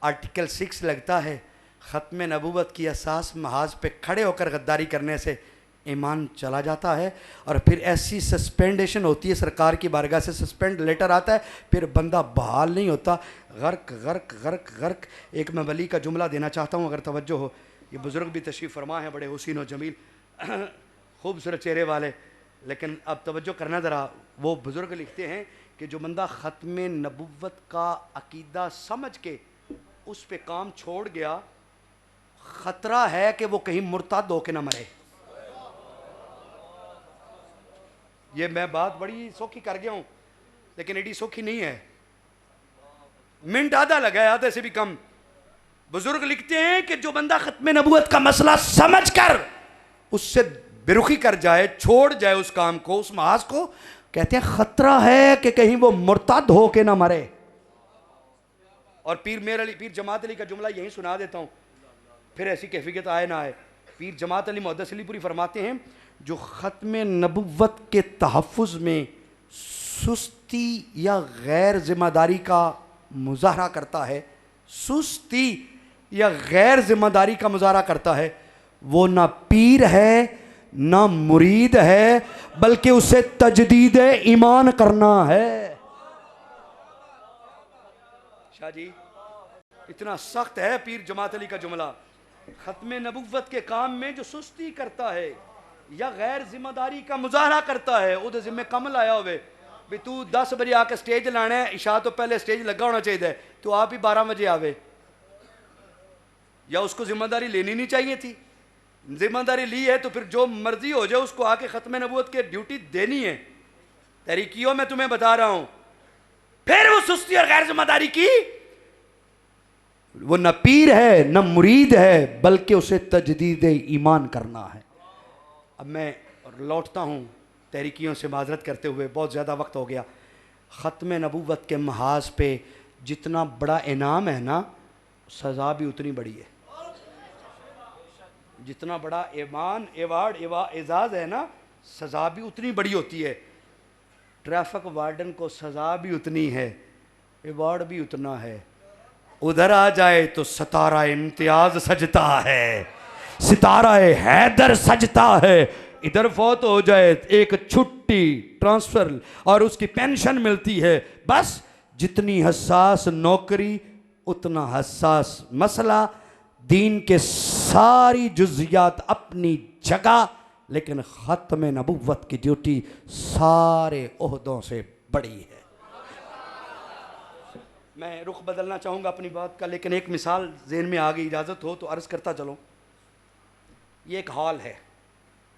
आर्टिकल 6 लगता है। ख़त्म नबूवत की हसास महाज पे खड़े होकर गद्दारी करने से ईमान चला जाता है। और फिर ऐसी सस्पेंडेशन होती है, सरकार की बारगाह से सस्पेंड लेटर आता है, फिर बंदा बहाल नहीं होता, गर्क गर्क गर्क गर्क। एक मैं वली का जुमला देना चाहता हूँ अगर तवज्जो हो। ये बुज़ुर्ग भी तशरीफ़ फरमा है, बड़े हुसीन और जमील खूबसूरत चेहरे वाले, लेकिन अब तवज्जो करना ज़रा। वो बुज़ुर्ग लिखते हैं कि जो बंदा ख़त्म नबूवत का अकीदा समझ के उस पे काम छोड़ गया, ख़तरा है कि वो कहीं मुर्ताद होके ना मरे। ये मैं बात बड़ी सौखी कर गया हूँ, लेकिन एडी सौखी नहीं है। मिनट आधा लगा है, आधे से भी कम। बुजुर्ग लिखते हैं कि जो बंदा ख़त्म नबूवत का मसला समझ कर उससे बेरुखी कर जाए, छोड़ जाए उस काम को, उस महाज को, कहते हैं खतरा है कि कहीं वो मुर्ताद हो के ना मरे। और पीर जमात अली का जुमला यही सुना देता हूँ, फिर ऐसी कैफियत आए ना आए। पीर जमात अली मुहद्दिस अलीपुरी फरमाते हैं, जो ख़त्म नबुव्वत के तहफ़्फ़ुज़ में सुस्ती या गैर ज़िम्मेदारी का मुज़ाहरा करता है, सुस्ती या गैर ज़िम्मेदारी का मुज़ाहरा करता है, वो ना पीर है ना मुरीद है, बल्कि उसे तजदीद ईमान करना है। शाह जी इतना सख्त है पीर जमात अली का जुमला, ख़त्म नबुव्वत के काम में जो सुस्ती करता है या गैर जिम्मेदारी का मुजाहरा करता है, वो जिम्मे कम लाया होवे भी तू 10 बजे आके स्टेज लाना है, इशा तो पहले स्टेज लगा होना चाहिए, तो आप ही 12 बजे आवे, या उसको जिम्मेदारी लेनी नहीं चाहिए थी। जिम्मेदारी ली है तो फिर जो मर्जी हो जाए उसको आके ख़त्म नबूवत के ड्यूटी देनी है। तहरीकियों में तुम्हें बता रहा हूं, फिर वो सुस्ती और गैर जिम्मेदारी की, वो न पीर है न मुरीद है, बल्कि उसे तजदीद ईमान करना है। अब मैं लौटता हूँ तहरीकियों से माजरत करते हुए, बहुत ज़्यादा वक्त हो गया। ख़त्म नबूवत के महाज पे जितना बड़ा इनाम है ना, सज़ा भी उतनी बड़ी है। जितना बड़ा ईमान एजाज़ है ना, सज़ा भी उतनी बड़ी होती है। ट्रैफिक वार्डन को सज़ा भी उतनी है, एवार्ड भी उतना है। उधर आ जाए तो सितारा इम्तियाज सजता है, सितारा हैदर सजता है। इधर फौत हो जाए एक छुट्टी, ट्रांसफ़र और उसकी पेंशन मिलती है। बस जितनी हसास नौकरी उतना हसास मसला, दीन के सारी जुज़ियात अपनी जगह, लेकिन ख़त्म नबुव्वत की ड्यूटी सारे ओहदों से बड़ी है। मैं रुख बदलना चाहूँगा अपनी बात का, लेकिन एक मिसाल ज़हन में आ गई, इजाज़त हो तो अर्ज़ करता चलो। ये एक हॉल है,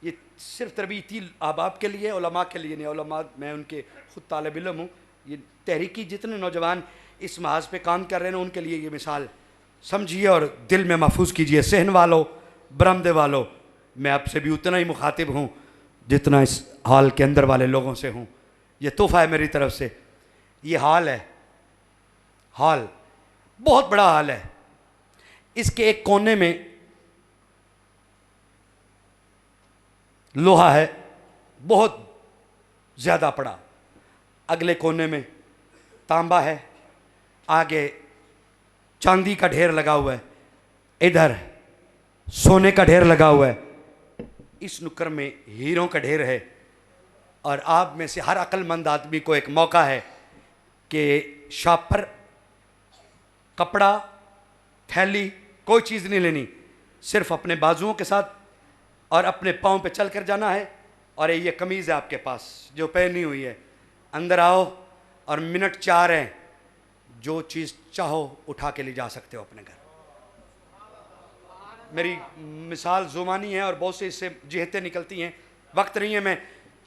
ये सिर्फ तरबीती अहबाब के लिए, उलमा के लिए नहीं। उलमा मैं उनके ख़ुद तालिब इल्म हूँ। ये तहरीकी जितने नौजवान इस महाज पे काम कर रहे हैं उनके लिए ये मिसाल समझिए और दिल में महफूज कीजिए। सहन वालों, बरामदे वालों, मैं आपसे भी उतना ही मुखातिब हूँ जितना इस हॉल के अंदर वाले लोगों से हूँ। ये तोहफ़ा है मेरी तरफ से। ये हॉल है, हॉल बहुत बड़ा हॉल है। इसके एक कोने में लोहा है बहुत ज़्यादा पड़ा, अगले कोने में तांबा है, आगे चांदी का ढेर लगा हुआ है, इधर सोने का ढेर लगा हुआ है, इस नुक्कर में हीरों का ढेर है। और आप में से हर अक्लमंद आदमी को एक मौका है कि शॉप पर कपड़ा, थैली, कोई चीज़ नहीं लेनी, सिर्फ अपने बाजुओं के साथ और अपने पाँव पे चल कर जाना है। और ये कमीज़ है आपके पास जो पहनी हुई है, अंदर आओ और मिनट 4 हैं, जो चीज़ चाहो उठा के ले जा सकते हो अपने घर। मेरी मिसाल जुबानी है और बहुत से इससे जिहतें निकलती हैं, वक्त नहीं है। मैं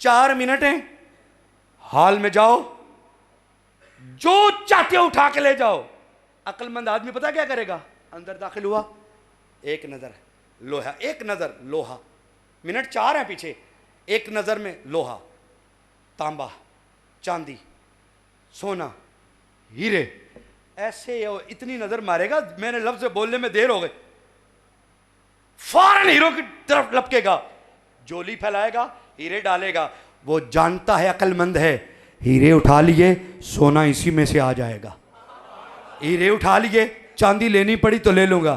4 मिनट हैं, हॉल में जाओ, जो चाहते हो उठा के ले जाओ। अक्लमंद आदमी पता क्या करेगा? अंदर दाखिल हुआ, एक नज़र लोहा, एक नज़र लोहा, मिनट 4 हैं पीछे, एक नज़र में लोहा, तांबा, चांदी, सोना, हीरे, ऐसे इतनी नज़र मारेगा, मैंने लफ्ज़ बोलने में देर हो गई, फौरन हीरो की तरफ लपकेगा, जोली फैलाएगा, हीरे डालेगा। वो जानता है, अक्लमंद है, हीरे उठा लिए, सोना इसी में से आ जाएगा। हीरे उठा लिए, चांदी लेनी पड़ी तो ले लूंगा,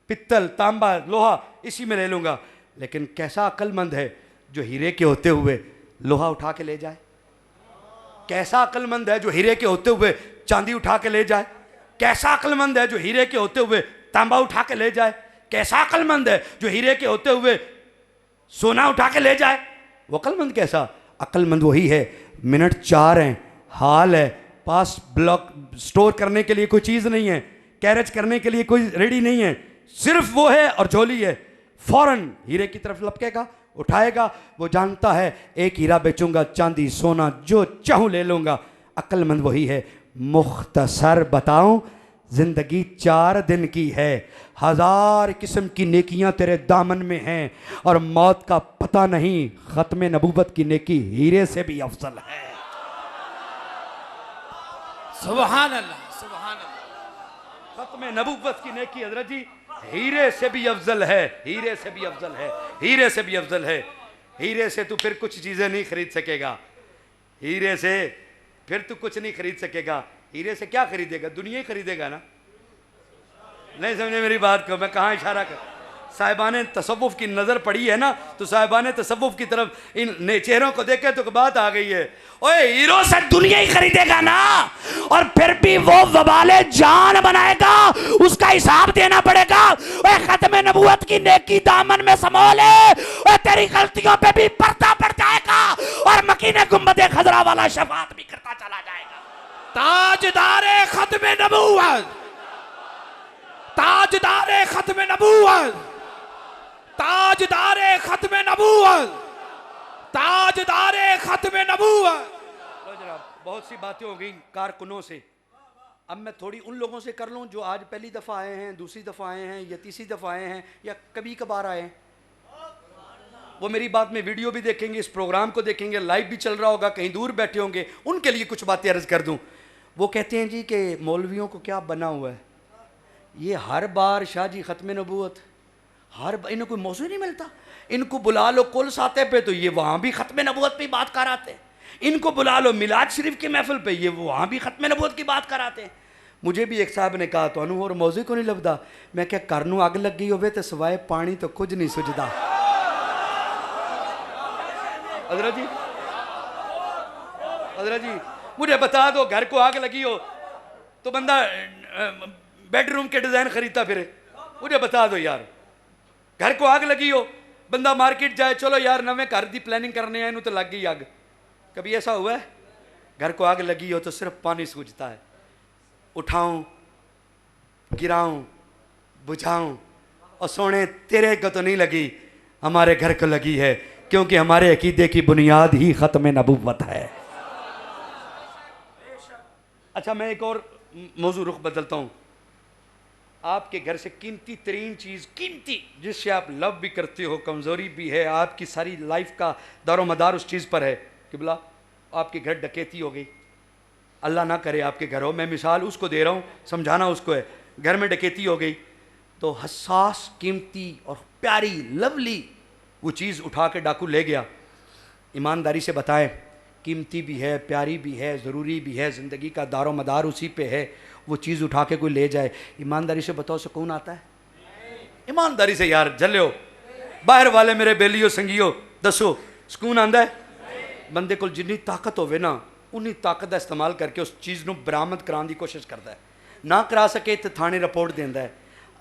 पित्तल, तांबा, लोहा इसी में ले लूंगा। लेकिन कैसा अक्लमंद है जो हीरे के होते हुए लोहा उठा के ले जाए? कैसा अक्लमंद है जो हीरे के होते हुए चांदी उठा के ले जाए? कैसा अक्लमंद है जो हीरे के होते हुए तांबा उठा के ले जाए? कैसा अक्लमंद है जो हीरे के होते हुए सोना उठा के ले जाए? वो अक्लमंद कैसा? अक्लमंद वही है, मिनट 4 हैं, हाल है, पास ब्लॉक स्टोर करने के लिए कोई चीज़ नहीं है, कैरेज करने के लिए कोई रेडी नहीं है, सिर्फ वो है और झोली है, फौरन हीरे की तरफ लपकेगा, उठाएगा। वो जानता है एक हीरा बेचूंगा, चांदी, सोना जो चाहूँ ले लूँगा। अक्लमंद वही है। मुख्तसर बताऊं, जिंदगी 4 दिन की है, 1000 किस्म की नेकियां तेरे दामन में हैं और मौत का पता नहीं। खत्म नबूवत की नेकी हीरे से भी अफजल है। सुभान अल्लाह, सुभान अल्लाह। खत्म नबूवत की नेकी हजरत जी हीरे से भी अफजल है, हीरे से भी अफजल है, हीरे से भी अफजल है। हीरे से तू फिर कुछ चीजें नहीं खरीद सकेगा, हीरे से फिर तू कुछ नहीं खरीद सकेगा। हीरे से क्या खरीदेगा? दुनिया ही खरीदेगा ना। नहीं समझे मेरी बात को? मैं कहाँ इशारा कर? साहिबाने तसव्वुफ की नज़र पड़ी है ना, तो साहिबाने तसव्वुफ की तरफ इन चेहरों को देखे तो बात आ गई है। ओए हीरो से दुनिया ही खरीदेगा ना, और फिर भी वो वबाले जान बनाएगा, उसका हिसाब देना पड़ेगा। ओए खत्म नबूवत की नेकी दामन में समो ले, ओए तेरी गलतियों पे भी पर्दा पड़ जाएगा और मकीने गुंबदे खजरा वाला शफात भी करता चला जाएगा। ताजदारे खत्म नबूवत, ताजदारे खत्म नबूवत, ताजदारे खत्म नबूवत, ताजदारे खत्म नबूवत। बहुत सी बातें हो गई कारकुनों से, अब मैं थोड़ी उन लोगों से कर लूं जो आज पहली दफ़ा आए हैं, दूसरी दफ़ा आए हैं या तीसरी दफ़ा आए हैं या कभी कभार आए हैं। वो मेरी बात में वीडियो भी देखेंगे, इस प्रोग्राम को देखेंगे, लाइव भी चल रहा होगा, कहीं दूर बैठे होंगे, उनके लिए कुछ बातें अर्ज कर दूं। वो कहते हैं जी कि मौलवियों को क्या बना हुआ है, ये हर बार शाह जी ख़त्म नबूवत, हर बार इन्हें कोई मौजू नहीं मिलता। इनको बुला लो कुल साते पे तो ये वहाँ भी ख़त्म नबूवत पे बात कराते हैं, इनको बुला लो मिलाद शरीफ की महफिल पे, ये वहाँ भी ख़त्म नबूवत की बात कराते हैं। मुझे भी एक साहब ने कहा, तो अनु और मौजू को नहीं लभदा? मैं क्या करनू अग लग गई होवे तो सवाए पानी तो कुछ नहीं सुझदा। हजरत जी, हजरत जी मुझे बता दो, घर को आग लगी हो तो बंदा बेडरूम के डिज़ाइन खरीदता फिरे? मुझे बता दो यार, घर को आग लगी हो, बंदा मार्केट जाए, चलो यार नवे घर की प्लानिंग करने आए तो लग गई आग। कभी ऐसा हुआ है? घर को आग लगी हो तो सिर्फ पानी सूझता है, उठाऊं, गिराऊं, बुझाऊं, और सोने तेरे को तो नहीं लगी, हमारे घर को लगी है, क्योंकि हमारे अकीदे की बुनियाद ही ख़त्म नबूवत है। अच्छा, मैं एक और मौजू रुख बदलता हूँ। आपके घर से कीमती तरीन चीज़, कीमती जिससे आप लव भी करते हो, कमज़ोरी भी है, आपकी सारी लाइफ का दारोमदार उस चीज़ पर है। किबला, आपके घर डकैती हो गई, अल्लाह ना करे आपके घर हो, मैं मिसाल उसको दे रहा हूँ, समझाना उसको है। घर में डकैती हो गई तो हसास, कीमती और प्यारी, लवली वो चीज़ उठा के डाकू ले गया। ईमानदारी से बताएं, कीमती भी है, प्यारी भी है, ज़रूरी भी है, ज़िंदगी का दारोमदार उसी पे है, वो चीज़ उठा के कोई ले जाए, ईमानदारी से बताओ सुकून आता है? ईमानदारी से यार झल्लियो बाहर वाले मेरे बेलियो संगियो दसो सुकून आंदा है बंदे को जिन्नी ताकत होवे ना उन्नी ताकत का इस्तेमाल करके उस चीज़ को बरामद कराने की कोशिश करता है ना करा सके तो थाने रिपोर्ट देंदा है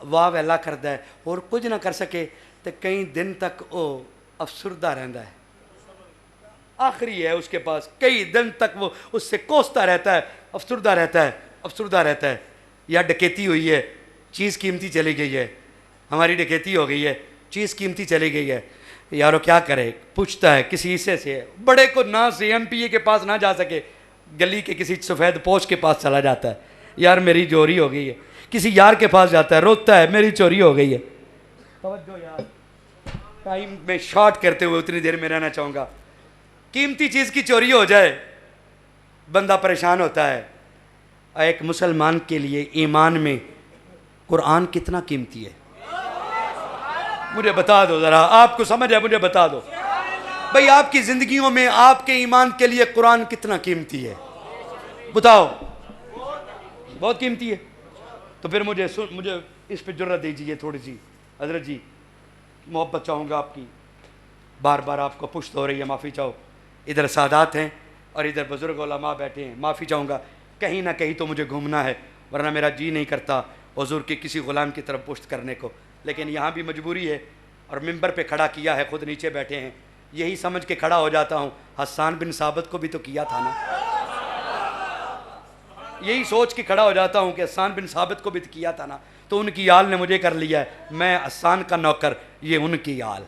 वाह वैला करता है और कुछ ना कर सके तो कई दिन तक वो अफसुरदा रहता है आखिरी है उसके पास कई दिन तक वो उससे कोसता रहता है अफसुरदा रहता है या डकैती हुई है चीज़ कीमती चली गई है हमारी डकैती हो गई है चीज़ कीमती चली गई है यारो क्या करे पूछता है किसी हिस्से से बड़े को ना CMPA के पास ना जा सके गली के किसी सफ़ेद पोश के पास चला जाता है यार मेरी चोरी हो गई है किसी यार के पास जाता है रोता है मेरी चोरी हो गई है। तवज्जो यार टाइम में शॉर्ट करते हुए उतनी देर में रहना चाहूँगा कीमती चीज़ की चोरी हो जाए बंदा परेशान होता है। एक मुसलमान के लिए ईमान में कुरान कितना कीमती है मुझे बता दो ज़रा आपको समझ है मुझे बता दो भाई आपकी ज़िंदगियों में आपके ईमान के लिए कुरान कितना कीमती है बताओ बहुत कीमती है। तो फिर मुझे इस पे जुर्रत दीजिए थोड़ी सी हजरत जी मोहब्बत चाहूँगा आपकी बार बार आपको पुश्त हो रही है माफ़ी चाहो इधर सादात हैं और इधर बुज़ुर्ग उलमा बैठे हैं माफ़ी चाहूँगा कहीं ना कहीं तो मुझे घूमना है वरना मेरा जी नहीं करता हुज़ूर के किसी ग़ुलाम की तरफ पुश्त करने को लेकिन यहाँ भी मजबूरी है और मिंबर पे खड़ा किया है खुद नीचे बैठे हैं यही समझ के खड़ा हो जाता हूँ हस्सान बिन साबित को भी तो किया था ना यही सोच के खड़ा हो जाता हूँ कि हस्सान बिन साबित को भी तो किया था ना तो उनकी आल ने मुझे कर लिया है मैं हस्सान का नौकर ये उनकी आल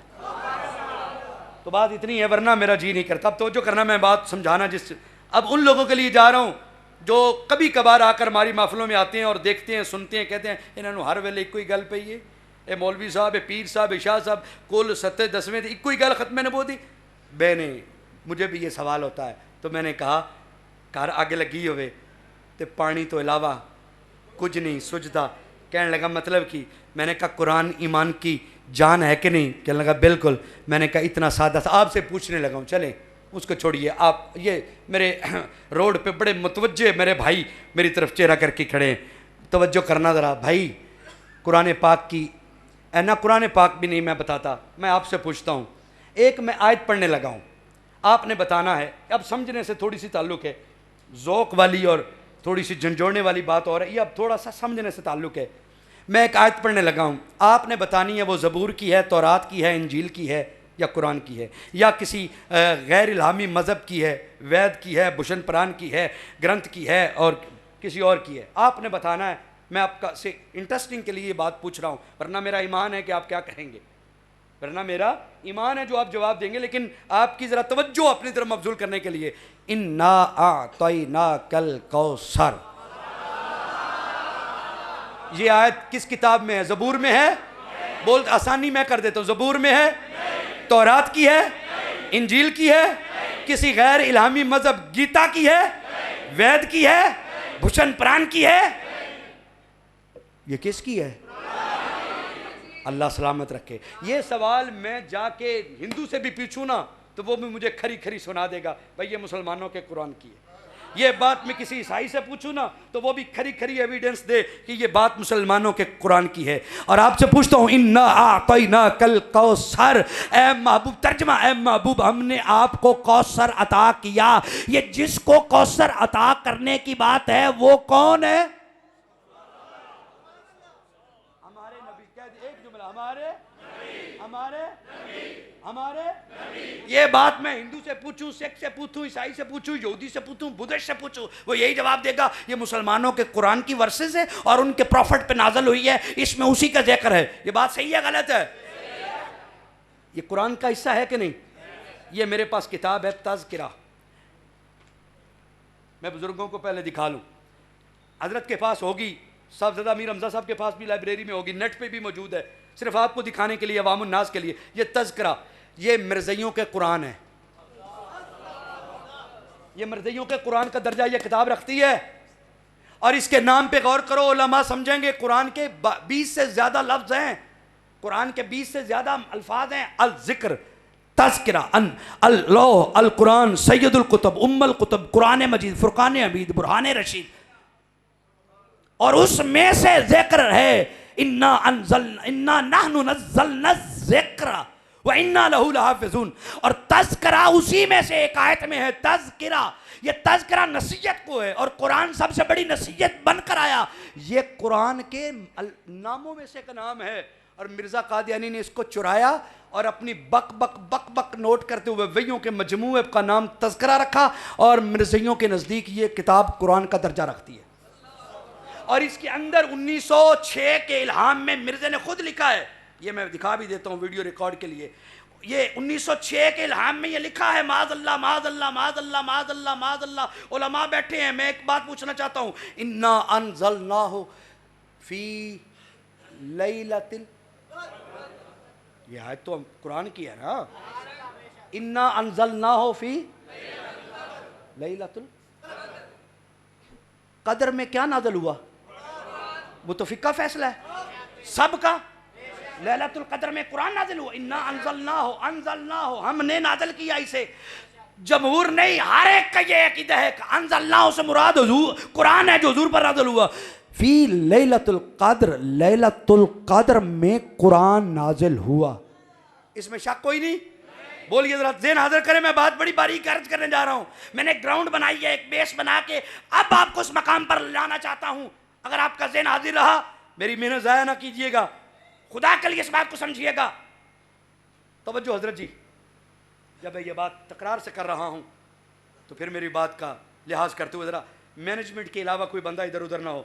तो बात इतनी है वरना मेरा जी नहीं करता अब तो जो करना मैं बात समझाना जिस अब उन लोगों के लिए जा रहा हूँ जो कभी कभार आकर हमारी महफिलों में आते हैं और देखते हैं सुनते हैं कहते हैं इन्होंने हर वेले एक ही गल पई है ए मौलवी साहब ए पीर साहब ए शाह साहब कुल 7-10वें एक ही गल खत्म ने बोधी बहने मुझे भी ये सवाल होता है तो मैंने कहा घर आग लगी होवे तो पानी तो अलावा कुछ नहीं सुझता कहने लगा मतलब कि मैंने कहा कुरान ईमान की जान है कि नहीं कहने लगा बिल्कुल मैंने कहा इतना सादा सा आपसे पूछने लगा हूँ चलें उसको छोड़िए आप ये मेरे रोड पे बड़े मुतवज्जे मेरे भाई मेरी तरफ चेहरा करके खड़े हैं तवज्जो करना ज़रा भाई कुरान पाक की ना कुरान पाक भी नहीं मैं बताता मैं आपसे पूछता हूँ एक मैं आयत पढ़ने लगा हूँ आपने बताना है अब समझने से थोड़ी सी ताल्लुक़ है ज़ौक़ वाली और थोड़ी सी झंझोड़ने वाली बात और है ये अब थोड़ा सा समझने से ताल्लुक़ है मैं एक आयत पढ़ने लगा हूँ आपने बतानी है वो ज़बूर की है तौरात की है इंजील की है या कुरान की है या किसी गैर इल्हामी मज़हब की है वैद की है भूषण पुराण की है ग्रंथ की है और किसी और की है आपने बताना है मैं आपका से इंटरेस्टिंग के लिए ये बात पूछ रहा हूँ वरना मेरा ईमान है कि आप क्या कहेंगे वरना मेरा ईमान है जो आप जवाब देंगे लेकिन आपकी ज़रा तवज्जो अपनी तरफ मबजूल करने के लिए इन्ना आतैना कल कौसर ये आयत किस किताब में है ज़बूर में है बोल आसानी मैं कर देता हूँ ज़बूर में है तौरात की है इंजील की है किसी गैर इल्हामी मज़हब गीता की है वेद की है भूषण पुराण की है ये किसकी है अल्लाह सलामत रखे ये सवाल मैं जाके हिंदू से भी पूछूँ ना तो वो भी मुझे खरी खरी सुना देगा भाई ये मुसलमानों के कुरान की है ये बात मैं किसी ईसाई से पूछूँ ना तो वो भी खरी खरी एविडेंस दे कि ये बात मुसलमानों के कुरान की है और आपसे पूछता हूँ इन्ना आतैना कल कौसर ए महबूब तर्जमा ए महबूब हमने आपको कौसर अता किया ये जिसको कौसर अता करने की बात है वो कौन है हमारे नबी कह एक जुमला हमारे ये बात मैं हिंदू से पूछूं सिख से पूछूं ईसाई से पूछूं यहूदी से पूछूं बुद्धिस्ट से पूछूं वो यही जवाब देगा ये मुसलमानों के कुरान की वर्सेस है और उनके प्रॉफिट पे नाजल हुई है इसमें उसी का जिक्र है ये बात सही है गलत है ये कुरान का हिस्सा है कि नहीं ये मेरे पास किताब है तज़किरा मैं बुजुर्गों को पहले दिखा लूं हजरत के पास होगी साहबज़ादा मीर हमज़ा साहब के पास भी लाइब्रेरी में होगी नेट पे भी मौजूद है सिर्फ आपको दिखाने के लिए अवामुन नास के लिए ये तज़किरा ये मिर्ज़इयों के कुरान है ये मिर्ज़इयों के कुरान का दर्जा ये किताब रखती है और इसके नाम पे गौर करो उलमा समझेंगे कुरान के 20 से ज़्यादा लफ्ज़ हैं कुरान के 20 से ज़्यादा अल्फाज हैं अल ज़िक्र तज़किरा अन अल्लाह अल कुरान सैयदुल कुतुब उम्मुल कुतुब कुरान मजीद फुरकान हमीद बुरहान रशीद और उसमें से जिक्र है इन्ना नहनु नज़्ज़लना ज़िक्र व इन्ना लहू लहाफ़िज़ून। और तज़किरा उसी में से एक आयत में है तज़किरा। ये तज़किरा नसीहत को है और कुरान सबसे बड़ी नसीहत बनकर आया। ये कुरान के नामों में से एक नाम है और मिर्ज़ा कादियानी ने इसको चुराया और अपनी बक बक बक बक नोट करते हुए वहियों के मजमूए का नाम तज़किरा रखा और मिर्ज़ियों के नज़दीक ये किताब कुरान का दर्जा रखती है। और इसके अंदर 1906 के इल्हाम में मिर्ज़े ने खुद लिखा है, ये मैं दिखा भी देता हूँ वीडियो रिकॉर्ड के लिए। ये 1906 के इल्हाम में ये लिखा है, माज़अल्लाह माज़अल्लाह माज़अल्लाह माज़अल्लाह माज़अल्लाह। उलमा बैठे हैं, मैं एक बात पूछना चाहता हूँ। इन्ना अनज़लनाहु फी लैलतिल, ये आयत तो कुरान की है ना। इन्ना अनज़लनाहु फी लैलतुल कदर में क्या नाज़िल हुआ? वो तो फिक्का फैसला है सबका। लैलतुल कदर में कुरान नाज़िल हुआ। इन्ना अनज़लनाहु हमने नाज़िल किया इसे। जमहूर नहीं, हर एक का ये अकीदा है। अनज़लनाहु से मुराद हुजूर कुरान है जो हुजूर पर नाज़िल हुआ। फी लैलतुल कद्र, लैलतुल कद्र में कुरान नाज़िल हुआ, इसमें शक कोई नहीं। बोलिए जरा, ज़हन हाजिर करें। मैं बात बड़ी बारीक अर्ज करने जा रहा हूं। मैंने ग्राउंड बनाई है, एक बेस बना के अब आपको उस मकाम पर लाना चाहता हूं। अगर आपका ज़हन हाजिर रहा, मेरी मेहनत ज़ाया ना कीजिएगा, खुदा के लिए इस बात को समझिएगा। तवज्जो हजरत जी, जब मैं ये बात तकरार से कर रहा हूं तो फिर मेरी बात का लिहाज करते हुए ज़रा मैनेजमेंट के अलावा कोई बंदा इधर उधर ना हो,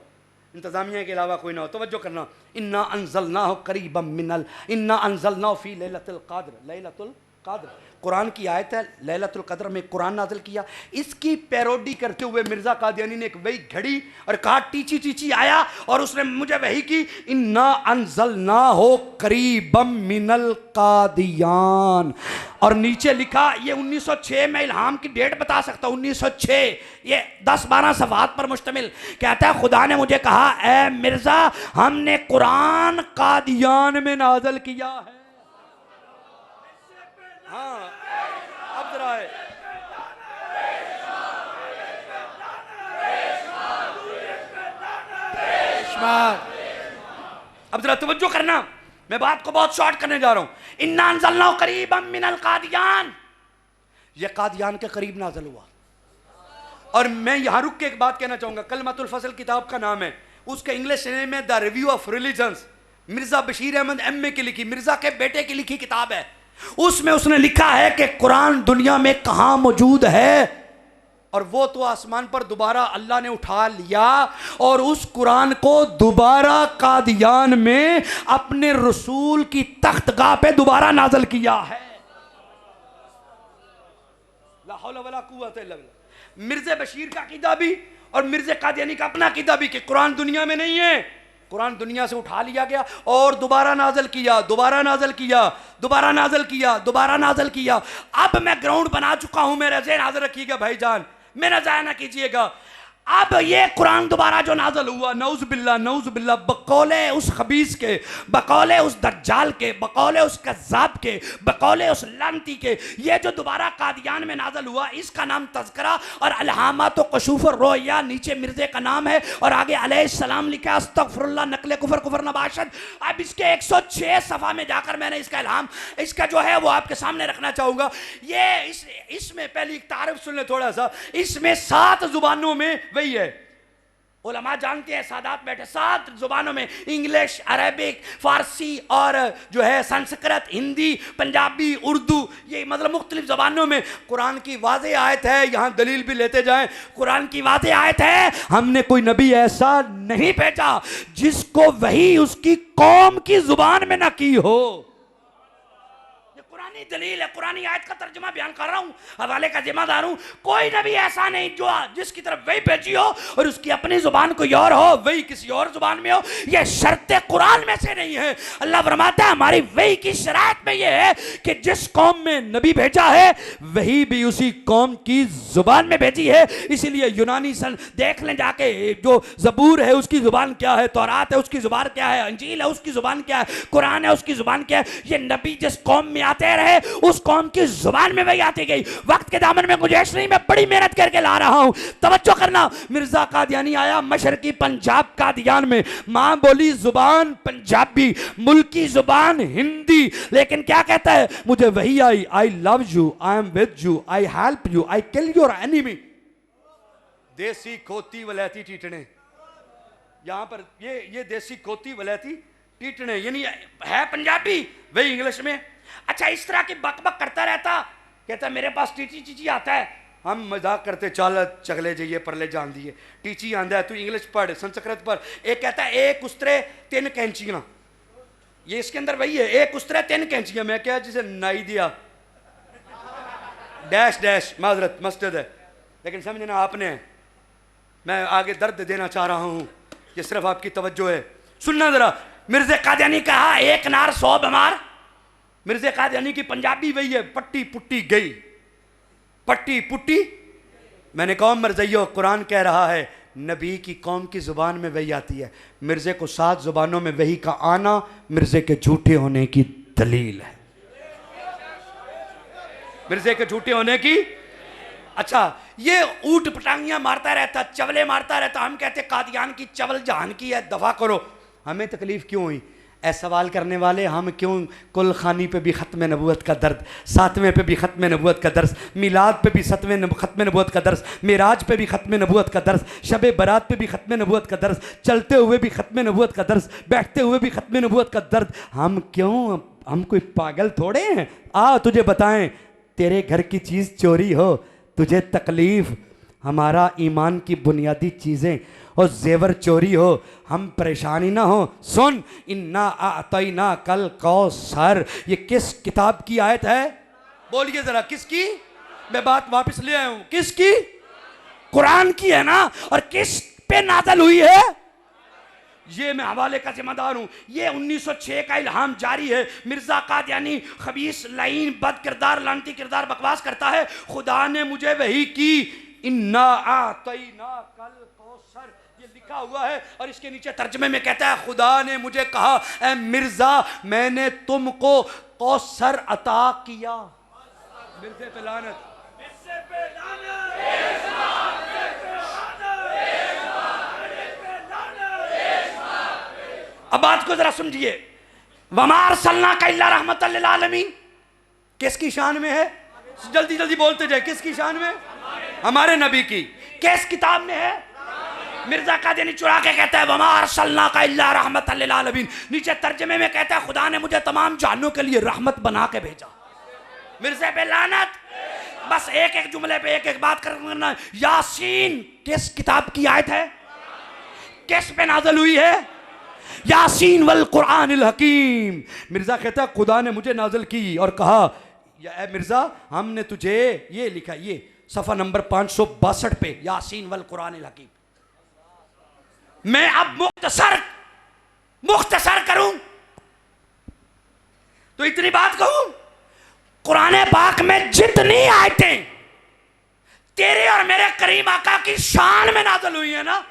इंतज़ामिया के अलावा कोई ना हो। तवज्जो करना। इन्ना अनज़लनाहु क़रीबम मिनल, इन्ना अनज़लनाहु फ़ी लैलतुल क़द्र। लैलतुल क़द्र कुरान की आयत है। लैलतुल क़द्र में कुरान नाज़िल किया। इसकी पैरोडी करते हुए मिर्ज़ा कादियानी ने एक वही घड़ी और कहा टीची टीची आया और उसने मुझे वही की। इन्ना अनज़लनाहु क़रीबम मिनल कादियान, और नीचे लिखा, ये 1906 में इल्हाम की डेट बता सकता हूँ, 1906, ये 10-12 सफ़हात पर मुश्तमिल। कहता है खुदा ने मुझे कहा, ए मिर्ज़ा हमने कुरान कादियान में नाज़िल किया है। हाँ, अब जरा है। अब जरा तवज्जो करना, मैं बात को बहुत शॉर्ट करने जा रहा हूं। इन्ना अनज़लनाहु क़रीबम मिनल कादियान, ये कादियान के करीब नाज़िल हुआ। और मैं यहां रुक के एक बात कहना चाहूंगा। कलमतुल फ़ज़ल किताब का नाम है, उसके इंग्लिश में the review of religions, Mirza Bashir Ahmad MA की लिखी, मिर्ज़ा के बेटे की लिखी किताब है। उसमें उसने लिखा है कि कुरान दुनिया में कहां मौजूद है, और वो तो आसमान पर दोबारा अल्लाह ने उठा लिया और उस कुरान को दोबारा कादियान में अपने रसूल की तख्तगाह पे दोबारा नाज़िल किया है। ला हौला वला कुव्वता इल्ला बिल्लाह। मिर्ज़ा बशीर का अकीदा भी और मिर्ज़ा कादियानी का अपना अकीदा भी कि कुरान दुनिया में नहीं है, कुरान दुनिया से उठा लिया गया और दोबारा नाज़िल किया, दोबारा नाज़िल किया, दोबारा नाज़िल किया, दोबारा नाज़िल किया। अब मैं ग्राउंड बना चुका हूं, मेरा ज़हन हाज़िर रखिएगा भाईजान, मेरा ज़ाया ना कीजिएगा। अब ये कुरान दोबारा जो नाज़िल हुआ, नऊज़ बिल्लाह, बकौले उस खबीस के, बकौले उस दज्जाल के, बकौले उस कज़्ज़ाब के, बकौले उस लानती के, ये जो दोबारा कादियान में नाज़िल हुआ, इसका नाम तज़किरा और अलहामात व कशूफ़ रोया, नीचे मिर्ज़े का नाम है और आगे अलैहिस्सलाम लिखा, अस्तग़फ़िरुल्लाह नक़ल कुफ़र कुफ़र नबाशद। अब इसके 106 सफ़ा में जाकर मैंने इसका इल्हाम, इसका जो है वो आपके सामने रखना चाहूँगा। ये इसमें पहली एक तारीफ़ सुन ले थोड़ा सा। इसमें 7 ज़ुबानों में वही है, उलमा जानते हैं, सादात बैठे, 7 जुबानों में, इंग्लिश, अरबिक, फारसी और जो है संस्कृत, हिंदी, पंजाबी, उर्दू, ये मतलब मुख्तलिफ ज़बानों में कुरान की वाज़ेह आयत है। यहाँ दलील भी लेते जाएं, कुरान की वाज़ेह आयत है, हमने कोई नबी ऐसा नहीं भेजा जिसको वही उसकी कौम की जुबान में ना की हो। कुरानी दलील है, कुरानी आयत का तर्जुमा बयान कर रहा हूँ, हवाले का जिम्मेदार हूँ। कोई नबी ऐसा नहीं जो जिसकी तरफ वही भेजी हो और उसकी अपनी जुबान कोई और हो, वही किसी और जुबान में हो। यह शर्त कुरान में से नहीं है। अल्लाह फरमाता है हमारी वही की शरायत में यह है कि जिस कौम में नबी भेजा है वही भी उसी कौम की जुबान में भेजी है। इसीलिए यूनानी सन देख लें जाके, जो ज़बूर है उसकी जुबान क्या है, तौरात है उसकी जुबान क्या है, अंजील है उसकी जुबान क्या है, कुरान है उसकी जुबान क्या है। ये नबी जिस कौम में आते रहे उस कौम की जुबान में वही आती गई। वक्त के दामन में गुंजाइश नहीं, मैं बड़ी मेहनत करके ला रहा हूं, तवज्जो करना। मिर्जा कादियानी आया मशरकी पंजाब कादियान में, मां बोली जुबान पंजाबी, मुल्की जुबान हिंदी, लेकिन क्या कहता है, मुझे वही I, I love you, I am with you, I help you, I kill your enemy. देसी खोती वलैती टीटने, यहां पर ये देसी खोती वलैती टीटने, यानी है पंजाबी वही इंग्लिश में। अच्छा, इस तरह की बकबक करता रहता, कहता मेरे पास टीची चीची आता है। हम मजाक करते, चल चगले जाइए परले जान दिए, टीची आंदा है, तू इंग्लिश पढ़, संस्कृत पढ़। एक कहता है एक उस्तरे 3 कैंचियां, ये इसके अंदर वही है, एक उस्तरे 3 कैंचियां। मैं क्या जिसे नाई दिया डैश डैश, माजरत मस्जिद है, लेकिन समझना आपने, मैं आगे दर्द देना चाह रहा हूं, ये सिर्फ आपकी तवज्जो है। सुनना जरा, मिर्ज़ा कादियानी कहा एक नार 100 बीमार। मिर्ज़ा कादियानी की पंजाबी वही है, पट्टी पुट्टी गई, पट्टी पुट्टी। मैंने कहा मरज़इयो, कुरान कह रहा है नबी की कौम की जुबान में वही आती है। मिर्ज़े को 7 जुबानों में वही का आना मिर्ज़े के झूठे होने की दलील है, मिर्ज़े के झूठे होने की। अच्छा, ये ऊट पटांगियां मारता रहता, चवले मारता रहता। हम कहते कादियान की चवल जहान की है, दफा करो। हमें तकलीफ क्यों हुई? ऐ सवाल करने वाले हम क्यों? कुल खानी पे भी ख़त्म नबूवत का दर्द, 7वें पे भी ख़त्म नबूवत का दर्स, मिलाद पे भी ख़त्म नबूवत का दर्स, मेराज पे भी ख़त्म नबूवत का दर्स, शब बरात पे भी ख़त्म नबूवत का दर्स, चलते हुए भी ख़त्म नबूवत का दर्स, बैठते हुए भी ख़त्म नबूवत का दर्द। हम क्यों? हम कोई पागल थोड़े हैं? आ तुझे बताएं, तेरे घर की चीज़ चोरी हो तुझे तकलीफ, हमारा ईमान की बुनियादी चीज़ें और जेवर चोरी हो हम परेशानी ना हो। सुन, इन्ना आतैना कल कौसर, ये किस किताब की आयत है? बोलिए जरा, किसकी? मैं बात वापस ले आया हूं, किसकी? कुरान की है ना। और किस पे नाज़िल हुई है? ये मैं हवाले का जिम्मेदार हूं। ये 1906 का इल्हाम जारी है। मिर्जा कादियानी खबीस, लाइन, बद किरदार, लानती किरदार बकवास करता है। खुदा ने मुझे वही की, इन्ना आतैना कल कौसर, ये लिखा हुआ है। और इसके नीचे तर्जमे में कहता है खुदा ने मुझे कहा, ए मिर्जा मैंने तुमको कौसर अता किया। मिर्जे पे लानत, अब बात को जरा समझिए। वमार सल्ला का इल्ला रहमतल लिल आलमीन किसकी शान में है? जल्दी जल्दी बोलते जाए, किसकी शान में? हमारे नबी की। किस किताब में है? मिर्जा कादियानी चुरा के कहता है वमार सल्ला का इल्ला रहमतल लिल आलमीन। नीचे तर्जमे में कहता है खुदा ने मुझे तमाम जानों के लिए रहमत बना के भेजा। मिर्जे पे लानत। बस एक एक जुमले पे एक एक बात करना। यासीन किस किताब की आयत है? किस पे नाज़िल हुई है? यासीन वल कुरानिल हकीम। मिर्जा कहता है खुदा ने मुझे नाज़िल की और कहा, या मिर्जा हमने तुझे ये लिखा, ये सफ़ा नंबर 562 पे, यासीन वल कुरानिल हकीम। मैं अब मुख्तसर करूं तो इतनी बात कहूं, कुरान पाक में जितनी आयतें तेरे और मेरे करीम आका की शान में नाज़िल हुई है ना,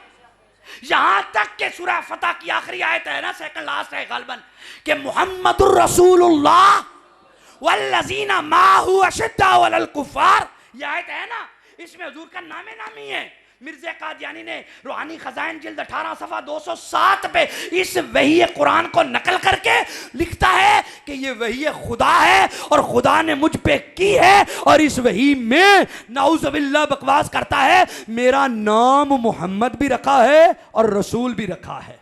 यहां तक के सूरह फतह की आखिरी आयत है ना, सेकंड लास्ट है गालबन, कि मुहम्मदुर रसूलुल्लाह वल्लज़ीना माहु अशद्दउ अलल कुफ़ार, ये आयत है ना, इसमें हुजूर का नामे नामी है। मिर्ज़ा कादियानी ने रूहानी खजाइन जिल्द 18 सफ़ा 207 पे इस वही कुरान को नकल करके लिखता है कि ये वही खुदा है और खुदा ने मुझ पे की है। और इस वही में नाउज़ुबिल्लाह बकवास करता है, मेरा नाम मोहम्मद भी रखा है और रसूल भी रखा है।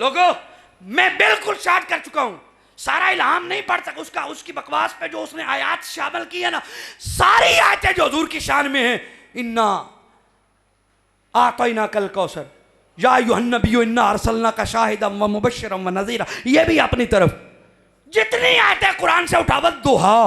लोगों, मैं बिल्कुल शार्ट कर चुका हूं, सारा इल्हाम नहीं पढ़ सका उसका, उसकी बकवास पे जो उसने आयात शामिल की है ना, सारी आयतें जो हुजूर की शान में है। इन्ना आतैना कल कौसर, या अय्युहन नबिय्यु इन्ना अरसलनाका शाहिदन व मुबश्शिरन व नज़ीरा, ये भी अपनी तरफ। जितनी आयतें कुरान से उठावत, दुहा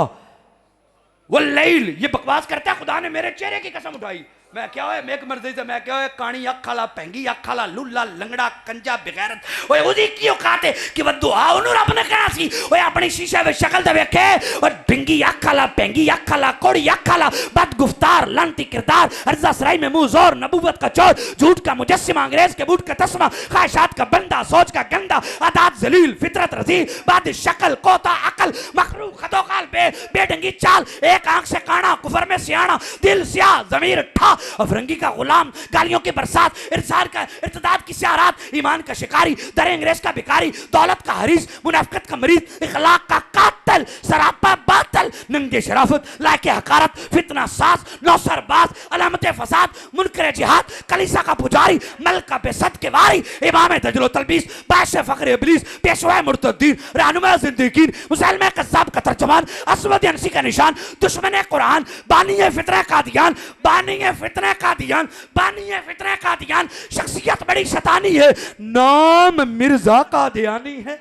वल्लैल, ये बकवास करता है खुदा ने मेरे चेहरे की कसम उठाई, मैं क्या है मेक मर्जी से मैं क्या है कानी अख वाला पेंगी अख वाला लुल्ला लंगड़ा कंजा बेगैरत ओए उदी की औकात है कि वो दुआ उन्होंने रब ने कहना सी ओए अपनी शीशे में शक्ल दे वेखे और ढिंगी अख वाला पेंगी अख वाला कोड़ी अख वाला बद गुफ्तार लंती किरदार अर्जा सराय में मुंह जोर नबूवत का चोर झूठ का मुजस्सिमा अंग्रेज के बूट का तस्मा ख्वाहिशात का बंदा सोच का गंदा आदात जलील फितरत रजील बाद शक्ल कोता अकल मखरू खदोकाल बेढंगी चाल एक आंख से काना कुफर में सियाना दिल स्याह ज़मीर ठा अफरंगी का गुलाम गालियों की बरसात इरसाल का इर्तदाद की सियारात ईमान का शिकारी दर अंग्रेज का भिखारी दौलत का हरीस मुनाफिकत का मरीज इखलाक का कातिल सरापा बातिल नंगे शराफत लाके हकारत फितना सास नौसरबाज अलामत फसाद मुनकर जिहाद कलीसा का पुजारी मलक का बेसद के वारी इमाम दजलो तलबीस बादशाह फखर इब्लीस पेशवा मुर्तद्दीन रहनुमा जिंदगीन मुसलमान कस्साब का तर्जमान असवद अंसी का निशान दुश्मन कुरान बानी फितरा कादियान बानी फितरा कादियान बानी फितरा कादियान शख्सियत बड़ी शैतानी है नाम मिर्जा कादियानी है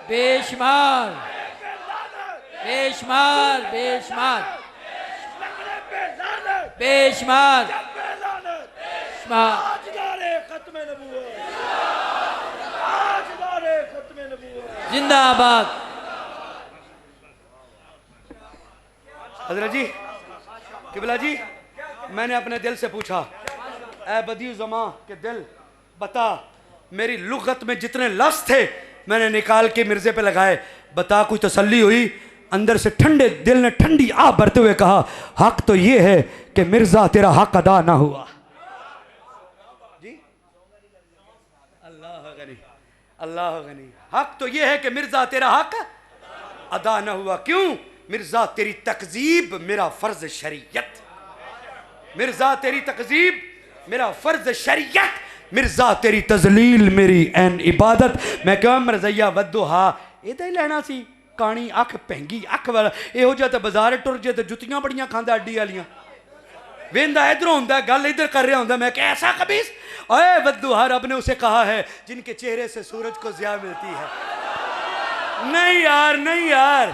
बेशुमार बेशुमार बेशुमार बेशुमार जिंदाबाद। हजरत जी किबला जी मैंने अपने दिल से पूछा ऐ बदी ज़मा के दिल बता मेरी लुगत में जितने लफ्ज़ थे मैंने निकाल के मिर्जे पे लगाए बता कुछ तसल्ली हुई अंदर से ठंडे दिल ने ठंडी आह भरते हुए कहा हक तो ये है कि मिर्जा तेरा हक अदा ना हुआ। जी अल्लाह गनी अल्लाह गनी हक तो ये है कि मिर्जा तेरा हक अदा ना हुआ। क्यों? मिर्जा तेरी तकजीब मेरा फर्ज शरीयत मिर्जा तेरी तकजीब मेरा फर्ज शरीयत मिर्जा तेरी तजलील मेरी एन इबादत। मैं क्यों मरजैया वद्दुहा इदा ही लेना सी कानी अख पेंगी अख वाला इहो जिहा ते बाजार टुर जे ते जुत्तियां बड़ियां खांदा अड्डी वालियां वेंदा इधरों होंदा गल इधर कर रहा होंदा। मैं क्या ऐसा कबीस ओए वद्दुहा रब ने उसे कहा है जिनके चेहरे से सूरज को ज़िया मिलती है। नहीं यार नहीं यार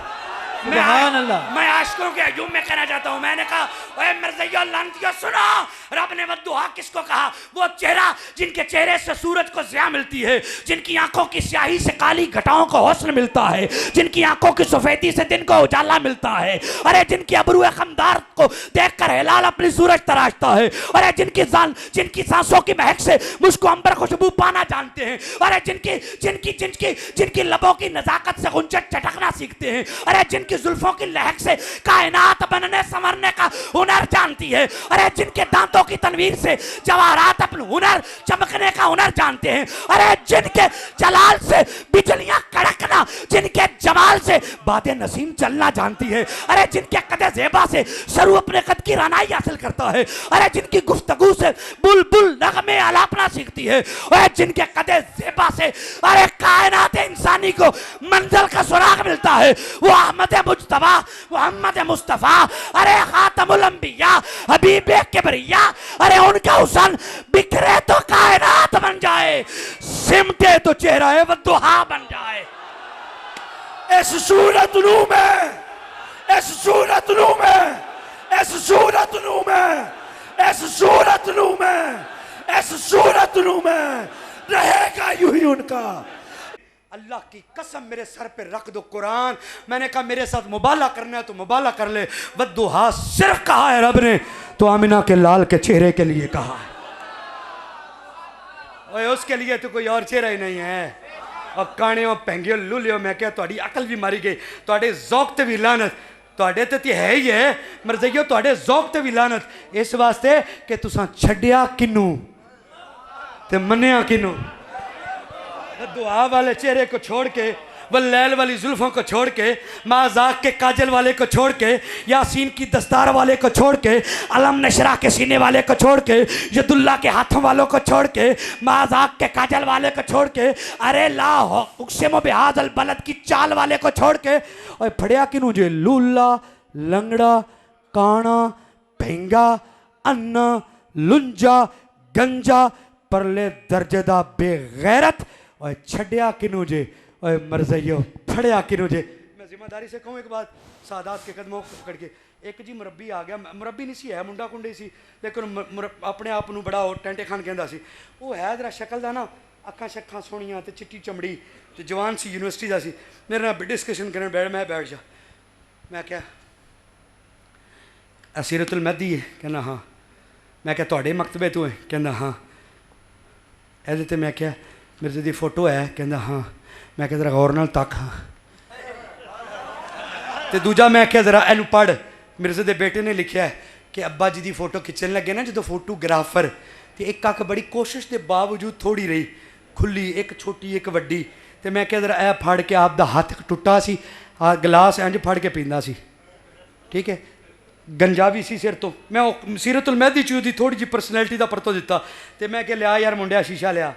मैं आशिकों के हजूम में कहना चाहता हूं। मैंने कहा ओए मिर्ज़ैया लानतिया सुनो रब ने वद्दुहा किसको कहा? वो चेहरा जिनके चेहरे से सूरज को ज़िया मिलती है जिनकी आंखों की स्याही से काली घटाओं को हुस्न मिलता है जिनकी आंखों की सफेदी से दिन को उजाला मिलता है। अरे जिनकी अबरूए खमदार को देखकर हिलाल अपनी सूरज तराशता है। अरे जिनकी सांसों की महक से मुझको अंबर खुशबू पाना जानते हैं। अरे जिनकी जिनकी जिनकी जिनकी लबों की नजाकत से गुंजट चटकना सीखते हैं। अरे जिनकी जुल्फों की लहक से कायनात बनने संवरने का हुनर जानती है। अरे जिनके दांतों की तनवीर से जवाहरात अपने हुनर चमकने का हुनर जानते हैं। अरे जिनके जलाल से बिजलियां कड़कना जिनके जमाल से बातें नसीम चलना जानती है। अरे जिनके कदे ज़ेबा से सरू अपने कद की रानाई हासिल करता है। अरे जिनकी गुफ्तगू से बुलबुल नगमे आलापना सीखती है। अरे जिनके कदे ज़ेबा से अरे कायनात इंसानी को मंजिल का सुराग मिलता है वो अहमद मुज्तबा मोहम्मद मुस्तफा अरे खातमुल अंबिया हबीबे किबरिया। अरे उनका हुस्न बिखरे तो कायनात बन जाए सिमटे तो चेहरा है वद्दुहा बन जाए। इस सूरत नू में इस सूरत नू में इस सूरत नू में इस सूरत नू में इस सूरत नू में रहेगा यूं ही उनका। अल्लाह की कसम मेरे सर पे रख दो कुरान। मैंने कहा मेरे साथ मुबाला करना है तो मुबाला कर ले। वद्दुहा सिर्फ कहा है रब ने तो आमिना के लाल के चेहरे के लिए कहा है। ओए उसके लिए तो कोई और चेहरा ही नहीं है। और काने पेंगे लुलियो मैं क्या थोड़ी अकल भी मारी गई थोड़े ज़ौक ते भी लानत थोड़े ते है ही है मरज़इयो थोड़े ज़ौक ते भी लानत इस वास्ते कि तुसां छड्डिया किनू ते मन्निया किनू। दुआ वाले चेहरे को छोड़ के वल्लैल वाली जुल्फों को छोड़ के माज़ाक के काजल वाले को छोड़ के यासीन की दस्तार वाले को छोड़ के अलम नशरा के सीने वाले को छोड़ के यदुल्ला के हाथों वालों को छोड़ के माज़ाक के काजल वाले को छोड़ के अरे ला उक्सेमो बेहाजल बलद की चाल वाले को छोड़ के और फड़िया किनू जे लूला लंगड़ा काना भेंगा अन्ना लुंजा गंजा परले दर्जेदा बेगैरत और छड्या किनू जे और मरज़इयो फड़िया किनू जे। मैं जिम्मेदारी से कहूँ एक बात सादात के कदमों को पकड़ के एक जी मुरब्बी आ गया, मुरब्बी नहीं सी है, मुंडा कुंडे सी, लेकिन अपने आप ਨੂੰ बड़ा टेंटे खान कहता सी। वो है जरा शक्ल का ना, अखां शक्खां सोहणियां ते चिट्टी चमड़ी ते जवान सी, यूनिवर्सिटी का सी। मेरे नाल डिस्कशन करन बैठ, मैं बैठ जा। मैं क्या सीरतुल महदी है? कहना हाँ। मैं क्या तुहाडे मकतबे तो है? कहना हाँ। ਇਹਦੇ ਤੇ मैं क्या मिर्जे की फोटो है? कहता हाँ। मैं क्या जरा गौर नाल तक हाँ। तो दूजा मैं क्या जरा इनू पढ़। मिर्जे के बेटे ने लिखा है कि अब्बा जी की फोटो खिंचन लगे ना जो फोटोग्राफर, तो एक अख बड़ी कोशिश के बावजूद थोड़ी रही खुली, एक छोटी एक वड्डी। तो मैं क्या जरा ए फड़ के आपका हाथ टुटा सी, गिलास इंज फड़ के पींदा सी, ठीक है, गंजा भी सी सिर तो। मैं सीरतुल महदी च उसकी थोड़ी जी परसनैलिटी का परतो दिता। तो मैं क्या लिया यार मुंडिया शीशा लिया,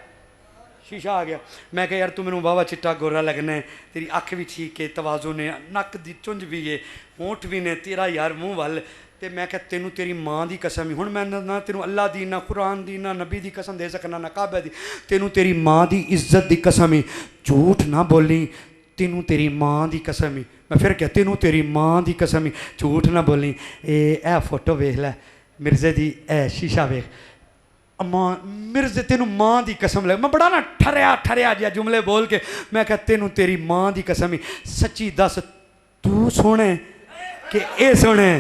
शीशा आ गया। मैं क्या यार तू मैनू वाहवा चिट्टा गोरा लगना है, तेरी अख भी ठीक है, तवाजो ने, नक की चुंझ भी है, होंठ भी ने तेरा यार मूँह वल। तो मैं क्या तेनू तेरी माँ की कसम ही, हुण मैं ना तेनू अल्लाह दी, ना कुरान दी, ना नबी की कसम दे सकना, ना काबे दी, तेनू तेरी माँ की इज्जत की कसम ही, झूठ ना बोली, तेनू तेरी माँ की कसम ही। मैं फिर क्या तेनू तेरी माँ की कसम ही, झूठ ना बोली। ए फोटो वेख लै मिर्जे की, ए शीशा वेख, मां मिर्जे तेनू माँ की कसम लग। मैं बड़ा ना ठरिया ठरिया जिहा जुमले बोल के मैं क्या तेनू तेरी माँ की कसम ही, सच्ची दस तू सोने कि ये सोने?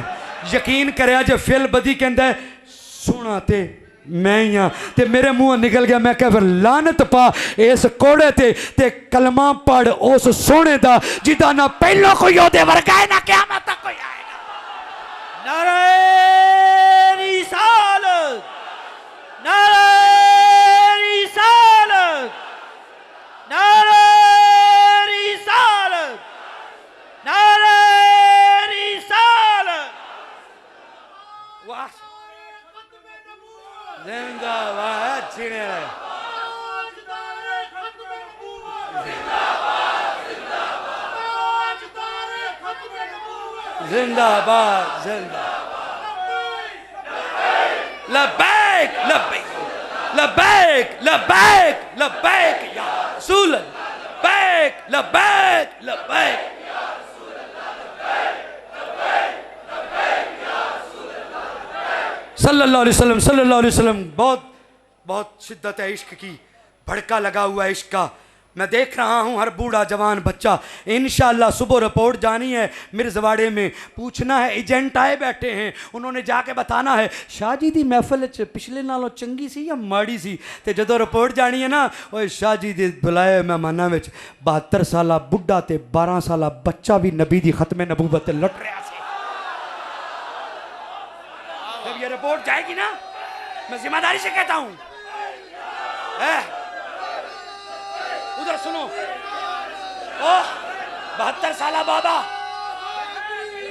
यकीन करया जे फिल बदी कहता है सोना ते मैं ही हाँ। ते मेरे मुँह निकल गया। मैं क्या फिर लानत पा इस कोड़े ते कलमा पढ़ उस सोने दा जिदा ना पहलों कोई ओदे वर्गा है ना क़यामत तक कोई आएगा। नारे रिसालत, नारे रिसालत, नारे रिसालत, नारे रिसालत। वाह जिंदाबाद छीने जिंदाबाद जिंदाबाद लबैक लबैक लबैक लबैक लबैक या रसूल लबैक लबैक लबैक सल्लल्लाहु अलैहि वसल्लम। बहुत बहुत शिद्दत है इश्क की, भड़का लगा हुआ है इश्क का। मैं देख रहा हूँ हर बूढ़ा जवान बच्चा, इंशाअल्लाह सुबह रिपोर्ट जानी है मिर्जवाड़े में, पूछना है एजेंट आए बैठे हैं, उन्होंने जाके बताना है शाह जी की महफिल पिछले नालों चंगी सी या माड़ी सी। तो जो रिपोर्ट जानी है ना, वो शाह जी के बुलाए मेहमानों में 72 साला बुढ़ा ते 12 साला बच्चा भी नबी की खत्मे नबूवत लुट रहा सी। जब ये रिपोर्ट जाएगी ना, मैं जिम्मेदारी से कहता हूँ, उधर सुनो, ओह 72 साला बाबा,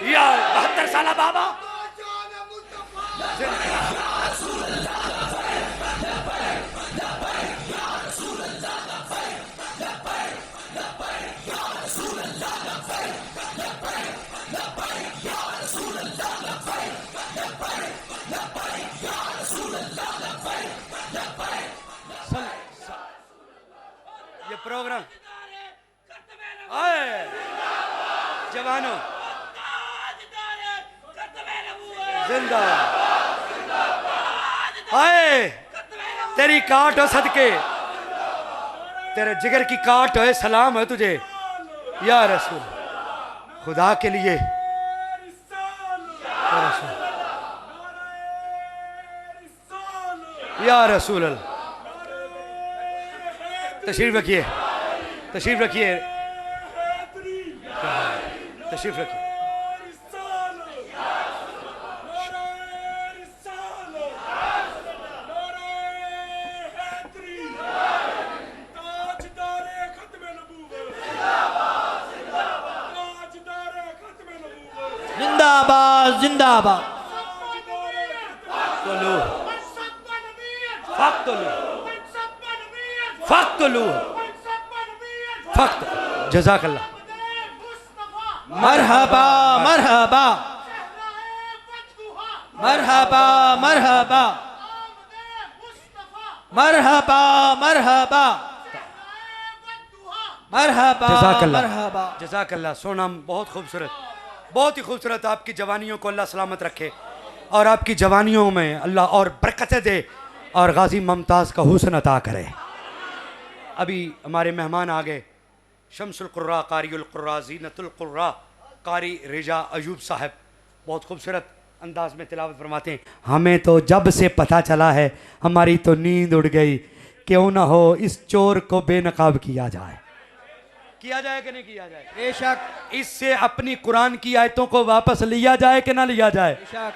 या 72 साला बाबा, ये प्रोग्राम आए जवानों जिंदा आए, तेरी काट हो सदके, तेरे जिगर की काट हो, सलाम है तुझे या रसूल, खुदा के लिए या रसूल अल्लाह। तशरीफ रखिए, तशरीफ रखिए, तशरीफ रखिए। जिंदाबाद जिंदाबाद। फ़क्तुलू फ़क्त जज़ाकल्लाह। मरहबा मरहबा मरहबा मरहबा मरहबा मरहबा मरहबा जज़ाकल्लाह मरहबा। जज़ाकल्लाह। सोना बहुत खूबसूरत। बहुत ही खूबसूरत। आपकी जवानियों को अल्लाह सलामत रखे और आपकी जवानियों में अल्लाह और बरकतें दे और गाजी मुमताज़ का हुस्न अता करे। अभी हमारे मेहमान आ गए, शम्सुल कुर्रा कारियुल कुर्रा ज़ीनतुल कुर्रा कारी रिजा अयूब साहब बहुत खूबसूरत अंदाज में तिलावत फरमाते हैं। हमें तो जब से पता चला है हमारी तो नींद उड़ गई, क्यों ना हो इस चोर को बेनकाब किया जाए। किया जाए कि नहीं किया जाए? बेशक इससे अपनी कुरान की आयतों को वापस लिया जाए कि ना लिया जाए? बेशक।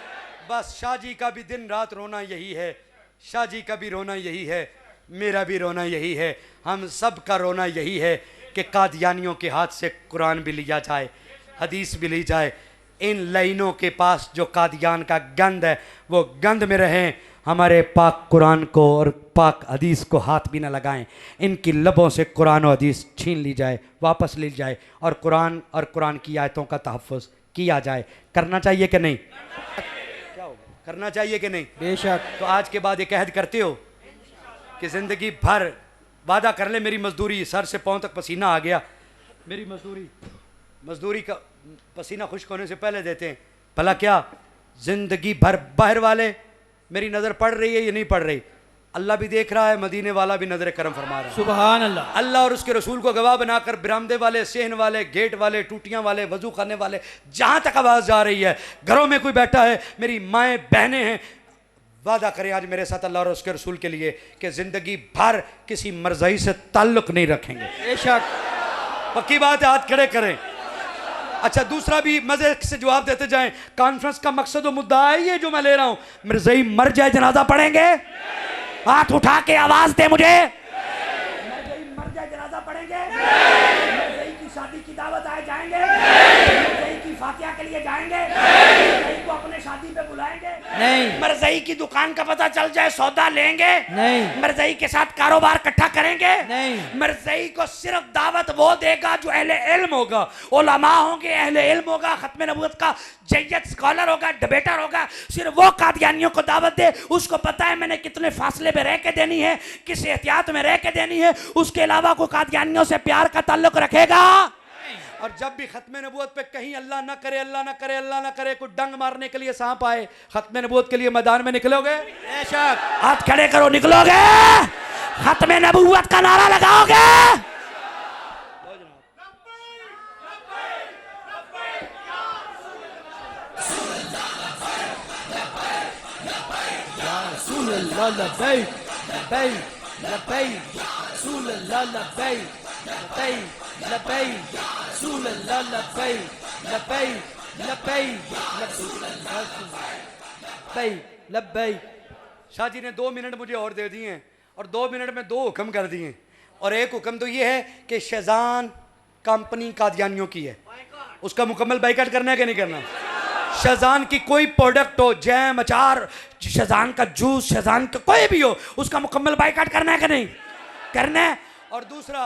बस शाह जी का भी दिन रात रोना यही है, शाह जी का भी रोना यही है, मेरा भी रोना यही है, हम सब का रोना यही है कि कादियानियों के हाथ से कुरान भी लिया जाए, हदीस भी ली जाए। इन लाइनों के पास जो कादियान का गंद है वो गंद में रहें, हमारे पाक कुरान को और पाक हदीस को हाथ भी ना लगाएं। इनकी लबों से कुरान और हदीस छीन ली जाए, वापस ली जाए और कुरान की आयतों का तहफ़्फ़ुज़ किया जाए। करना चाहिए कि नहीं? क्या होगा? करना चाहिए कि नहीं? बेशक। तो आज के बाद एक अहद करते हो कि ज़िंदगी भर वादा कर ले, मेरी मजदूरी सर से पाँव तक पसीना आ गया, मेरी मजदूरी का पसीना खुश्क होने से पहले देते हैं। भला क्या ज़िंदगी भर बाहर वाले मेरी नज़र पड़ रही है या नहीं पड़ रही? अल्लाह भी देख रहा है, मदीने वाला भी नज़र करम फरमा रहा है। सुभान अल्लाह। अल्लाह और उसके रसूल को गवाह बनाकर बरामदे वाले, सेहन वाले, गेट वाले, टूटियां वाले, वजू खाने वाले, जहाँ तक आवाज़ जा रही है, घरों में कोई बैठा है, मेरी माएँ बहनें हैं, वादा करें आज मेरे साथ अल्लाह और उसके रसूल के लिए कि ज़िंदगी भर किसी मरज़ई से ताल्लुक़ नहीं रखेंगे। बेशक। पक्की बात है, हाथ खड़े करें। अच्छा, दूसरा भी मजे से जवाब देते जाएं। कॉन्फ्रेंस का मकसद और मुद्दा है ये जो मैं ले रहा हूं, मिर्ज़ई मर जाए जनाजा पढ़ेंगे? हाथ उठा के आवाज दे मुझे। मिर्ज़ई मर जाए जनाजा पढ़ेंगे? मिर्ज़ई की शादी की दावत आए जाएंगे? मिर्ज़ई की फातिहा के लिए जाएंगे? मिर्ज़ई को अपने शादी पे बुलाएंगे? नहीं। मिर्ज़ई की दुकान का पता चल जाए सौदा लेंगे? नहीं। मिर्ज़ई के साथ कारोबार इकट्ठा करेंगे? नहीं। मिर्ज़ई को सिर्फ दावत वो देगा जो अहले इल्म होगा, उलमा होंगे, अहले इल्म होगा, खत्म नबूवत का जय्यद स्कॉलर होगा, डिबेटर होगा। सिर्फ वो कादियानियों को दावत दे, उसको पता है मैंने कितने फासले में रह के देनी है, किस एहतियात में रह के देनी है, उसके अलावा कोई कादियानियों से प्यार का ताल्लुक रखेगा? और जब भी खत्म नबूवत पे कहीं अल्लाह ना करे, अल्लाह ना करे, अल्लाह ना करे, कोई डंग मारने के लिए सांप आए, खत्म नबूवत के लिए मैदान में निकलोगे? बेशक। हाथ खड़े करो, निकलोगे? खत्म नबूवत का नारा लगाओगे? शाह जी ने 2 मिनट मुझे और दे दिए हैं और 2 मिनट में 2 हुक्म कर दिए हैं। और एक हुक्म तो ये है कि शेजान कंपनी कादियानियों की है, उसका मुकम्मल बाइकाट करना है कि नहीं करना? शेजान की कोई प्रोडक्ट हो, जैम, अचार, शेजान का जूस, शेजान का कोई भी हो, उसका मुकम्मल बाइकाट करना है कि नहीं करना है? और दूसरा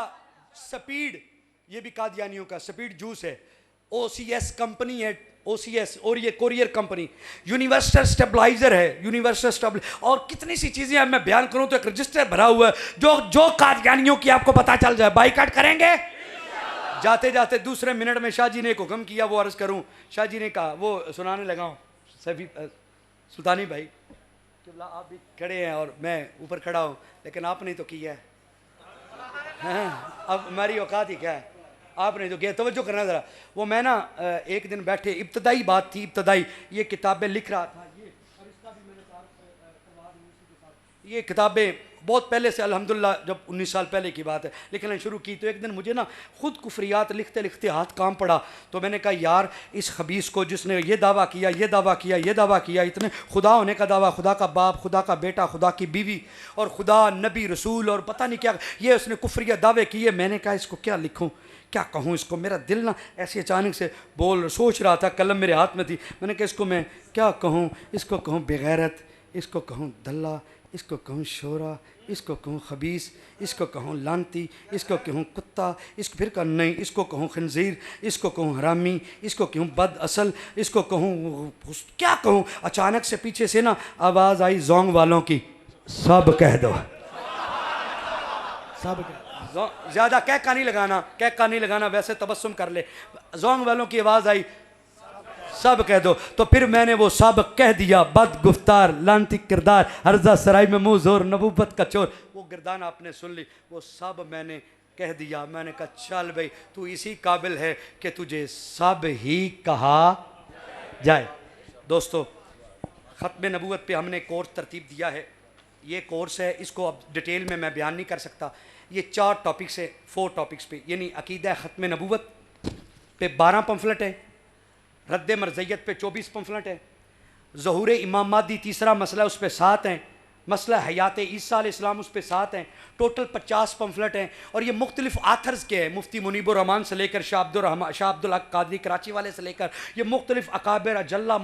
स्पीड, ये भी कादियानियों का स्पीड जूस है, OCS कंपनी है, OCS, और ये कोरियर कंपनी, यूनिवर्सल स्टेबलाइजर है, यूनिवर्सल स्टेबल, और कितनी सी चीजें अब मैं बयान करूं तो एक रजिस्टर भरा हुआ है जो कादियानियों की आपको पता चल जाए। बाइकाट करेंगे? जाते जाते दूसरे मिनट में शाह जी ने एक हुक्म किया, वो अर्ज करूं। शाह जी ने कहा, वो सुनाने लगा हूं, सभी सुल्तानी भाई आप भी खड़े हैं और मैं ऊपर खड़ा हूं, लेकिन आपने तो किया है, अब हमारी औकात ही क्या है, आपने तो किया। तवज्जो करना ज़रा। वो मैं ना एक दिन बैठे, इब्तदाई बात थी, इब्तदाई, ये किताबें लिख रहा था, ये और इसका भी मैंने करवा दी। ये किताबें बहुत पहले से, अल्हम्दुलिल्लाह, जब 19 साल पहले की बात है, लिखना शुरू की। तो एक दिन मुझे ना खुद कुफरियात लिखते लिखते हाथ काम पड़ा। तो मैंने कहा यार, इस खबीस को जिसने ये दावा किया, ये दावा किया, ये दावा किया, इतने खुदा होने का दावा, खुदा का बाप, खुदा का बेटा, खुदा की बीवी और खुदा, नबी, रसूल और पता नहीं क्या, ये उसने कुफरिया दावे किए। मैंने कहा इसको क्या लिखूँ, क्या कहूँ इसको? मेरा दिल ना ऐसे अचानक से सोच रहा था, कलम मेरे हाथ में थी। मैंने कहा इसको मैं क्या कहूँ? इसको कहूँ बेगैरत, इसको कहूँ दल्ला, इसको कहूँ शोरा, इसको कहूँ खबीस, इसको कहूँ लानती, इसको कहूँ कुत्ता, इसको फिर कहा नहीं, इसको कहूँ खंजीर, इसको कहूँ हरामी, इसको कहूँ बद असल, इसको कहूँ क्या कहूँ? अचानक से पीछे से ना आवाज़ आई जोंग वालों की, सब कह दो, सब ज़्यादा कह का नहीं लगाना, कह का नहीं लगाना, वैसे तबस्सुम कर ले। जोंग वालों की आवाज़ आई, सब कह दो। तो फिर मैंने वो सब कह दिया, बद गुफ्तार लानती किरदार हर्जा सराय में मुँह जोर नबूबत का चोर। वो गिरदान आपने सुन ली, वो सब मैंने कह दिया। मैंने कहा चल भाई तू इसी काबिल है कि तुझे सब ही कहा जाए। दोस्तों ख़त्म नबूवत पे हमने कोर्स तरतीब दिया है। ये कोर्स है, इसको अब डिटेल में मैं बयान नहीं कर सकता। ये 4 टॉपिक्स है, 4 टॉपिक्स पे, यानी अकीदा ख़त्म नबूवत पे 12 पंफलेट है, रद्द मरज़ियत पे 24 पंफलेट है, ज़हूर इमाम महदी तीसरा मसला उस पर 7 हैं, मसला हयात ईसा अलैहिस्सलाम उस पर 7 हैं, टोटल 50 पंफलेट हैं। और ये मुख्तलिफ आथर्स के हैं, मुफ्ती मुनीबुर रहमान से लेकर शाह अब्दुल हक कादरी कराची वाले से लेकर ये मुख्तलिफ अकाबिर अजल्ला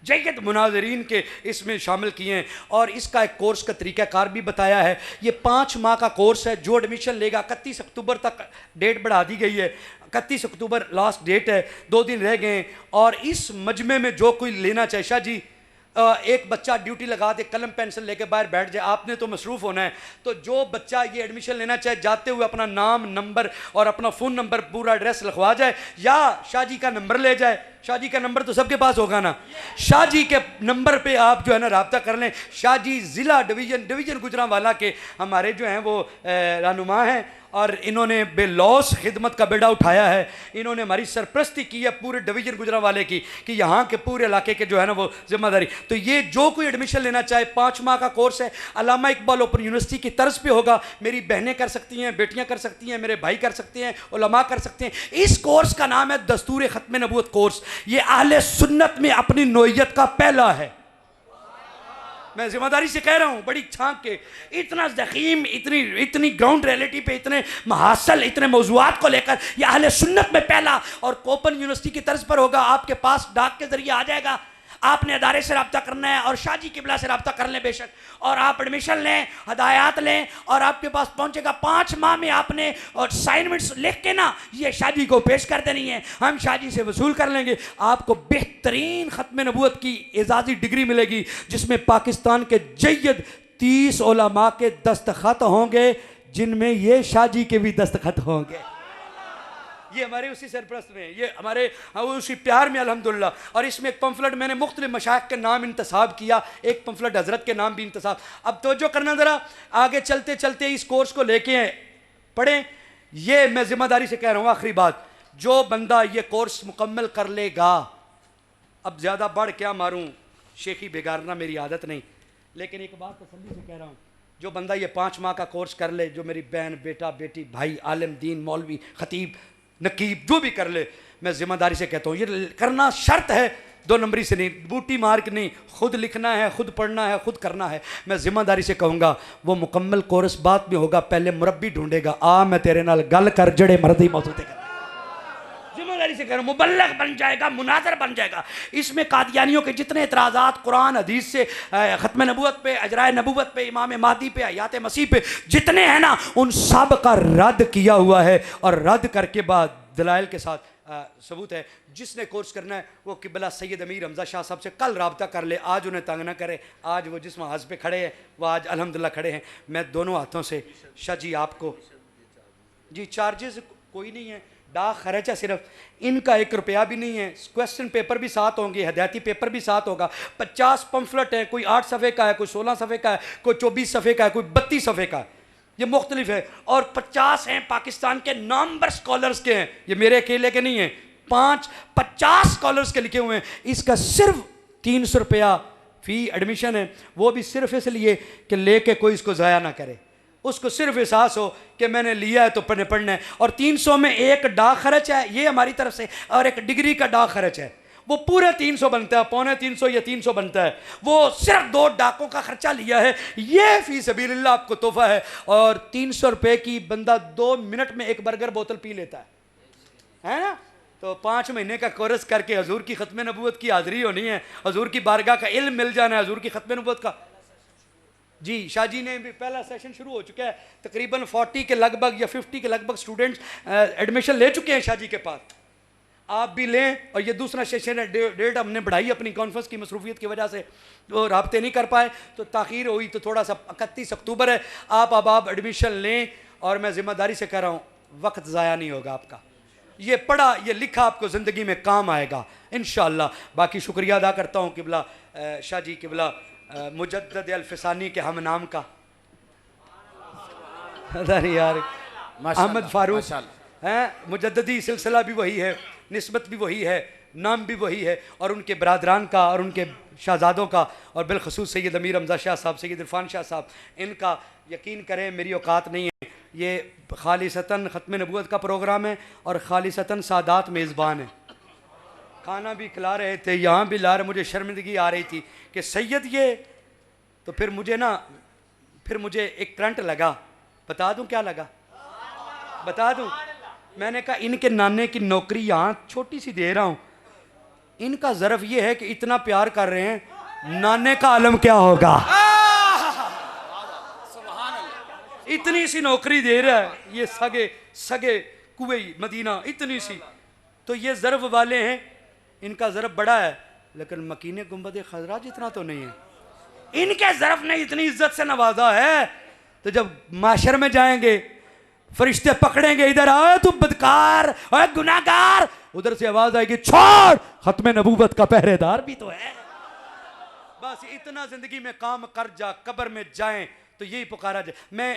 जयद मुनाजरीन के इसमें शामिल किए हैं। और इसका एक कोर्स का तरीक़ाकार भी बताया है। ये 5 माह का कोर्स है। जो एडमिशन लेगा 31 अक्टूबर तक डेट बढ़ा दी गई है, 31 अक्टूबर लास्ट डेट है, 2 दिन रह गए। और इस मजमे में जो कोई लेना चाहे, शाह जी एक बच्चा ड्यूटी लगा दे, कलम पेंसिल लेके बाहर बैठ जाए, आपने तो मसरूफ़ होना है। तो जो बच्चा ये एडमिशन लेना चाहे जाते हुए अपना नाम, नंबर और अपना फ़ोन नंबर, पूरा एड्रेस लिखवा जाए, या शाह जी का नंबर ले जाए। शाह जी का नंबर तो सबके पास होगा ना, शाह जी के नंबर पे आप जो है ना रब्ता कर लें। शाह जी ज़िला डिवीज़न गुजरांवाला के हमारे जो हैं वो रहनुमा हैं, और इन्होंने बेलौस खिदमत का बेड़ा उठाया है। इन्होंने हमारी सरपरस्ती की है पूरे डिवीज़न गुजरांवाले की, कि यहाँ के पूरे इलाके के जो है ना वो जिम्मेदारी। तो ये जो कोई एडमिशन लेना चाहे 5 माह का कोर्स है, अल्लामा इकबाल ओपन यूनिवर्सिटी की तर्ज पे होगा। मेरी बहनें कर सकती हैं, बेटियाँ कर सकती हैं, मेरे भाई कर सकते हैं, उलमा कर सकते हैं। इस कोर्स का नाम है दस्तूर ख़त्म नबूवत कोर्स। ये अहले सुन्नत में अपनी नोयत का पहला है। मैं जिम्मेदारी से कह रहा हूँ, बड़ी छांक के, इतना ज़ख़ीम, इतनी ग्राउंड रियलिटी पे, इतने महासल, इतने मौज़ूआत को लेकर यह अहले सुन्नत में पहला। और ओपन यूनिवर्सिटी की तर्ज पर होगा, आपके पास डाक के ज़रिए आ जाएगा। आपने अदारे से रब्ता करना है और शाह जी किबला से रब्ता कर लें बेशक, और आप एडमिशन लें, हदायत लें, और आपके पास पहुंचेगा। 5 माह में आपने और असाइनमेंट्स लिख के ना ये शाह जी को पेश कर देनी है, हम शाह जी से वसूल कर लेंगे। आपको बेहतरीन ख़त्म नबूवत की एजाज़ी डिग्री मिलेगी, जिसमें पाकिस्तान के जय्यद 30 उलमा के दस्तखत होंगे, जिनमें ये शाह जी के भी दस्तखत होंगे। ये हमारे उसी सरपरस्त में, ये हमारे उसी प्यार में अल्हम्दुलिल्लाह। और इसमें एक पंफलेट मैंने मुख्तलिफ मशाइख के नाम इंतसाब किया, एक पंफलेट हज़रत के नाम भी इंतसाब। अब तवज्जो करना ज़रा, आगे चलते चलते इस कोर्स को लेके पढ़ें। ये मैं ज़िम्मेदारी से कह रहा हूँ, आखिरी बात, जो बंदा ये कोर्स मुकम्मल कर लेगा, अब ज़्यादा बढ़ क्या मारूँ, शेखी बिगाड़ना मेरी आदत नहीं, लेकिन एक बात तसल्ली से कह रहा हूँ, जो बंदा ये 5 माह का कोर्स कर ले, जो मेरी बहन, बेटा, बेटी, भाई, आलिम दीन, मौलवी, खतीब, नकीब, जो भी कर ले, मैं ज़िम्मेदारी से कहता हूँ ये करना शर्त है, 2 नंबरी से नहीं, बूटी मार के नहीं, खुद लिखना है, खुद पढ़ना है, खुद करना है। मैं ज़िम्मेदारी से कहूँगा वो मुकम्मल कोर्स बाद में होगा, पहले मुरब्बी ढूंढेगा। आ मैं तेरे नाल गल कर जड़े मर्दी मौजूद है, ज़िम्मेदारी से कह रहा हूँ, मुबल्लग बन जाएगा, मुनाज़र बन जाएगा। इसमें कादियानियों के जितने एतराज़ात कुरान हदीस से, ख़त्म नबूवत पे, अजराए नबूवत पे, इमाम महदी पे, हयात मसीह पे जितने हैं ना, उन सब का रद्द किया हुआ है। और रद्द करके बाद दलाइल के साथ सबूत है। जिसने कोर्स करना है वो किबला सैयद अमीर हमज़ा शाह साहब से कल रब्ता कर ले, आज उन्हें तंग ना करे। आज वो जिस महाज पे खड़े हैं वो आज अल्हम्दुलिल्लाह खड़े हैं। मैं दोनों हाथों से शाह जी आपको, जी चार्जेस कोई नहीं है, डाक खर्चा सिर्फ इनका 1 रुपया भी नहीं है। क्वेश्चन पेपर भी साथ होंगे, हदायती पेपर भी साथ होगा। 50 पंफलेट है, कोई 8 सफ़े का है, कोई 16 सफ़े का है, कोई 24 सफ़े का है, कोई 32 सफ़े का है, ये मुख्तलिफ है। और 50 हैं पाकिस्तान के नामवर स्कॉलर्स के हैं, ये मेरे अकेले के नहीं हैं, 50 स्कॉलर्स के लिखे हुए हैं। इसका सिर्फ 300 रुपया फ़ी एडमिशन है, वो भी सिर्फ इसलिए कि लेके कोई इसको ज़ाया ना करे, उसको सिर्फ एहसास हो कि मैंने लिया है तो पढ़ना है। और 300 में एक डाक खर्च है, ये हमारी तरफ से, और एक डिग्री का डाक खर्च है, वो पूरा 300 बनता है, 250 या 300 बनता है। वो सिर्फ 2 डाकों का खर्चा लिया है, ये फी सबीलिल्लाह आपको तोहफा है। और 300 रुपये की बंदा 2 मिनट में एक बर्गर बोतल पी लेता है ना। तो 5 महीने का कोर्स करके हजूर की ख़त्म नबूवत की हाज़िरी होनी है, हजूर की बारगाह का इल्म मिल जाना है, हजूर की ख़त्म नबूवत का। जी शाह जी ने भी पहला सेशन शुरू हो चुका है, तकरीबन 40 के लगभग या 50 के लगभग स्टूडेंट्स एडमिशन ले चुके हैं शाह जी के पास। आप भी लें। और ये दूसरा सेशन है, डेट हमने बढ़ाई अपनी कॉन्फ्रेंस की मसरूफियत की वजह से, तो रब्ते नहीं कर पाए तो ताख़ीर हुई, तो थोड़ा सा 31 अक्टूबर है। आप एडमिशन लें, और मैं ज़िम्मेदारी से कह रहा हूँ वक्त ज़ाया नहीं होगा आपका। ये पढ़ा ये लिखा आपको ज़िंदगी में काम आएगा इंशाअल्लाह। बाकी शुक्रिया अदा करता हूँ किबला शाह जी किबला मुजद्दद अल-फ़सानी के हम नाम का यार अहमद फारूक हैं, मुजद्ददी सिलसिला भी वही है, निस्बत भी वही है, नाम भी वही है, और उनके बरादरान का और उनके शहजादों का, और बिलखसूस सैयद अमीर हमजा शाह साहब, सैयद इरफान शाह साहब, इनका यकीन करें मेरी औकात नहीं है। ये खालिसतन ख़त्म नबूवत का प्रोग्राम है और खालिसतन सादात मेज़बान है। खाना भी खिला रहे थे, यहाँ भी ला रहे, मुझे शर्मिंदगी आ रही थी कि सैयद ये, तो फिर मुझे एक करंट लगा। बता दूँ क्या लगा? बता दूँ? मैंने कहा इनके नाने की नौकरी यहाँ छोटी सी दे रहा हूँ, इनका ज़र्फ़ ये है कि इतना प्यार कर रहे हैं, नाने का आलम क्या होगा? इतनी सी नौकरी दे रहा है ये सगे कुवैत मदीना, इतनी सी। तो ये ज़र्फ़ वाले हैं, इनका ज़र्फ़ बड़ा है, लेकिन मकीने गुंबद खज़रा जितना तो नहीं है। इनके ज़र्फ़ ने इतनी इज्जत से नवाजा है, तो जब माशर में जाएंगे फरिश्ते पकड़ेंगे, इधर आओ तुम बदकार और गुनाहगार, उधर से आवाज आएगी छोड़, खत्म नबूवत का पहरेदार भी तो है। बस इतना जिंदगी में काम कर जा, कब्र में जाएं तो यही पुकारा जाए। मैं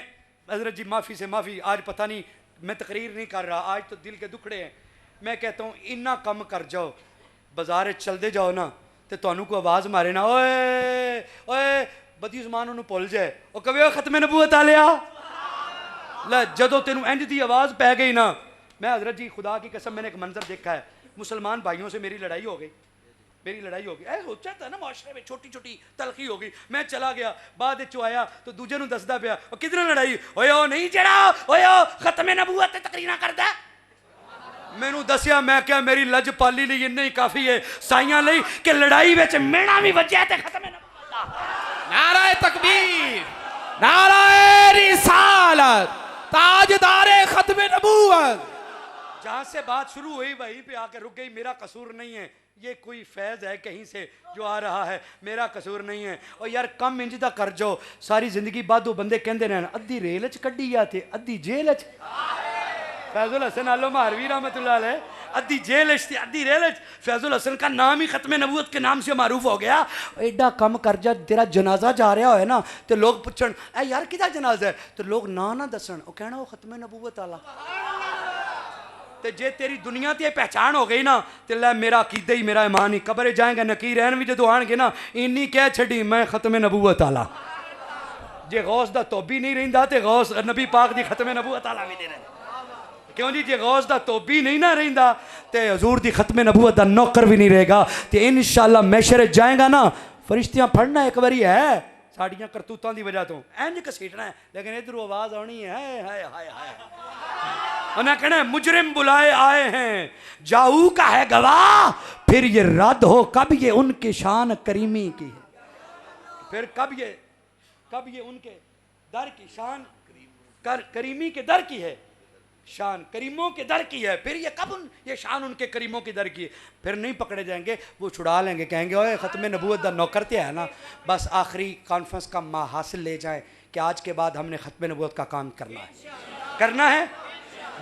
हजरत जी माफ़ी से माफ़ी, आज पता नहीं मैं तकरीर नहीं कर रहा, आज तो दिल के दुखड़े हैं। मैं कहता हूँ इन्ना कम कर जाओ, बाजार चलते जाओ ना तो तुहानू को आवाज़ मारे ना, ओए ओए बदी ज़मान उन्होंने भुल जाए, और कभी खत्म नबूवत आ लिया ला, जदों तेनू इंज दी आवाज़ पै गई ना। मैं हजरत जी खुदा की कसम, मैंने एक मंजर देखा है, मुसलमान भाइयों से मेरी लड़ाई हो गई, सोचा था ना माशरे में छोटी छोटी तलखी हो गई। मैं चला गया, बाद आया तो दूजे नू दसदा पिया, किधर लड़ाई ओए ओ नहीं जड़ा ओए ओ खत्म नबूवत ते तकरीरां करदा। मैनू दसिया, मैं क्या मेरी लज पाली ली इन्ना ही काफ़ी है साइयां लई कि लड़ाई विच मेणा भी वज्या ते खत्म नबूवत दा। नाराए तकबीर, नाराए रिसालत, ताजदारे खत्म नबूवत। जहाँ से बात शुरू हुई वहीं पे आके रुक गई। मेरा कसूर नहीं है, ये कोई फैज़ है कहीं से जो आ रहा है, मेरा कसूर नहीं है। और यार कम इंज दा कर जाओ, सारी जिंदगी बादू बंदे कहते रहन अद्धी रेल च कड्डी आ थे अद्धी जेल च। फैजुल हसन आलो मारवी रहमतुल्लाह अलैह, अद्धी जेल च अद्धी रेल च। फैजुल हसन का नाम ही खत्म नबूवत के नाम से मारूफ हो गया। एडा कम कर जा, तेरा जनाजा जा रहा है ना तो लोग पूछन ए यार किदा जनाजा है, तो लोग ना दसन, वो कहना वो खत्म नबूवत आला। तो जे तेरी दुनिया ते पहचान हो गई ना तो लै मेरा अकीदा ही मेरा ईमान ही, कब्र जाएंगे नकीर रहन भी जो आएंगे ना इन्नी कह छड़ी मैं खत्म नबूवत आला। जे गौस दा तोबी नहीं रहिंदा ते गौस नबी पाक दी खत्म नबूवत आला भी दे रहे। क्यों जी, जे गौस दा तोबी नहीं ना रहिंदा ते हजूर दी खत्म नबूवत दा नौकर भी नहीं रहेगा। तो इंशाअल्लाह मैशर जाएगा ना, फरिश्तियां फड़ना एक बारी है साड़ियां करतूतां दी वजह तो इंज घसीटना है, लेकिन इधर आवाज आनी है हाय हाय हाय। उन्हें कहना है मुजरिम बुलाए आए हैं, जाऊ का है गवाह, फिर ये रद्द हो कब ये उनकी शान करीमी की है, फिर कब ये उनके दर की शान करीमी के दर की है, शान करीमों के दर की है, फिर ये कब ये शान उनके करीमों के दर की है। फिर नहीं पकड़े जाएंगे, वो छुड़ा लेंगे, कहेंगे ओए खत्म नबूवत दा नौकर ते है ना। बस आखिरी कॉन्फ्रेंस का हासिल ले जाएं कि आज के बाद हमने खत्म नबूवत का काम करना है।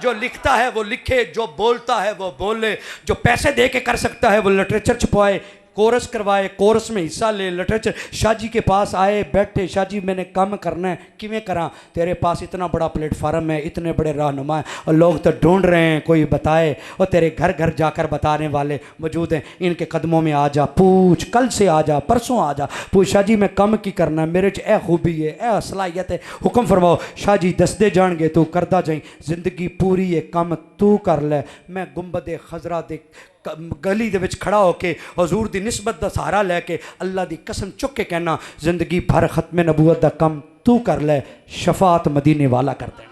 जो लिखता है वो लिखे, जो बोलता है वो बोले, जो पैसे दे के कर सकता है वो लिटरेचर छपवाए, कोरस करवाए, कोरस में हिस्सा ले, लिटरेचर। शाह जी के पास आए, बैठे, शाह जी मैंने काम करना है, किमें करा, तेरे पास इतना बड़ा प्लेटफार्म है, इतने बड़े रहनुमा हैं और लोग तो ढूंढ रहे हैं कोई बताए, और तेरे घर घर जाकर बताने वाले मौजूद हैं, इनके कदमों में आ जा, पूछ, कल से आ जा, परसों आ जा, पूछ शाह जी मैं कम की करना है, मेरे च ए खूबी है, ए सलाहियत है, हुक्म फरमाओ। शाह जी दसदे जाएंगे, तू करदा जाई, जिंदगी पूरी है कम तू कर ले। मैं गुंबद खजरा दे गली दे विच खड़ा होके हजूर दी निस्बत दा सहारा लैके अल्लाह दी कसम चुक के कहना जिंदगी भर खत्म नबूवत दा कम तू कर ले, शफात मदीने वाला कर देंगे।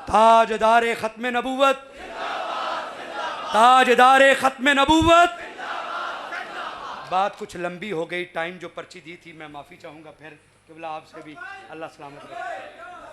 ताजदारे खत्म नबूवत, ताजदारे खत्म नबूवत। बात कुछ लंबी हो गई, टाइम जो पर्ची दी थी मैं माफ़ी चाहूँगा, फिर किबला आपसे भी अल्लाह सलामत रखे।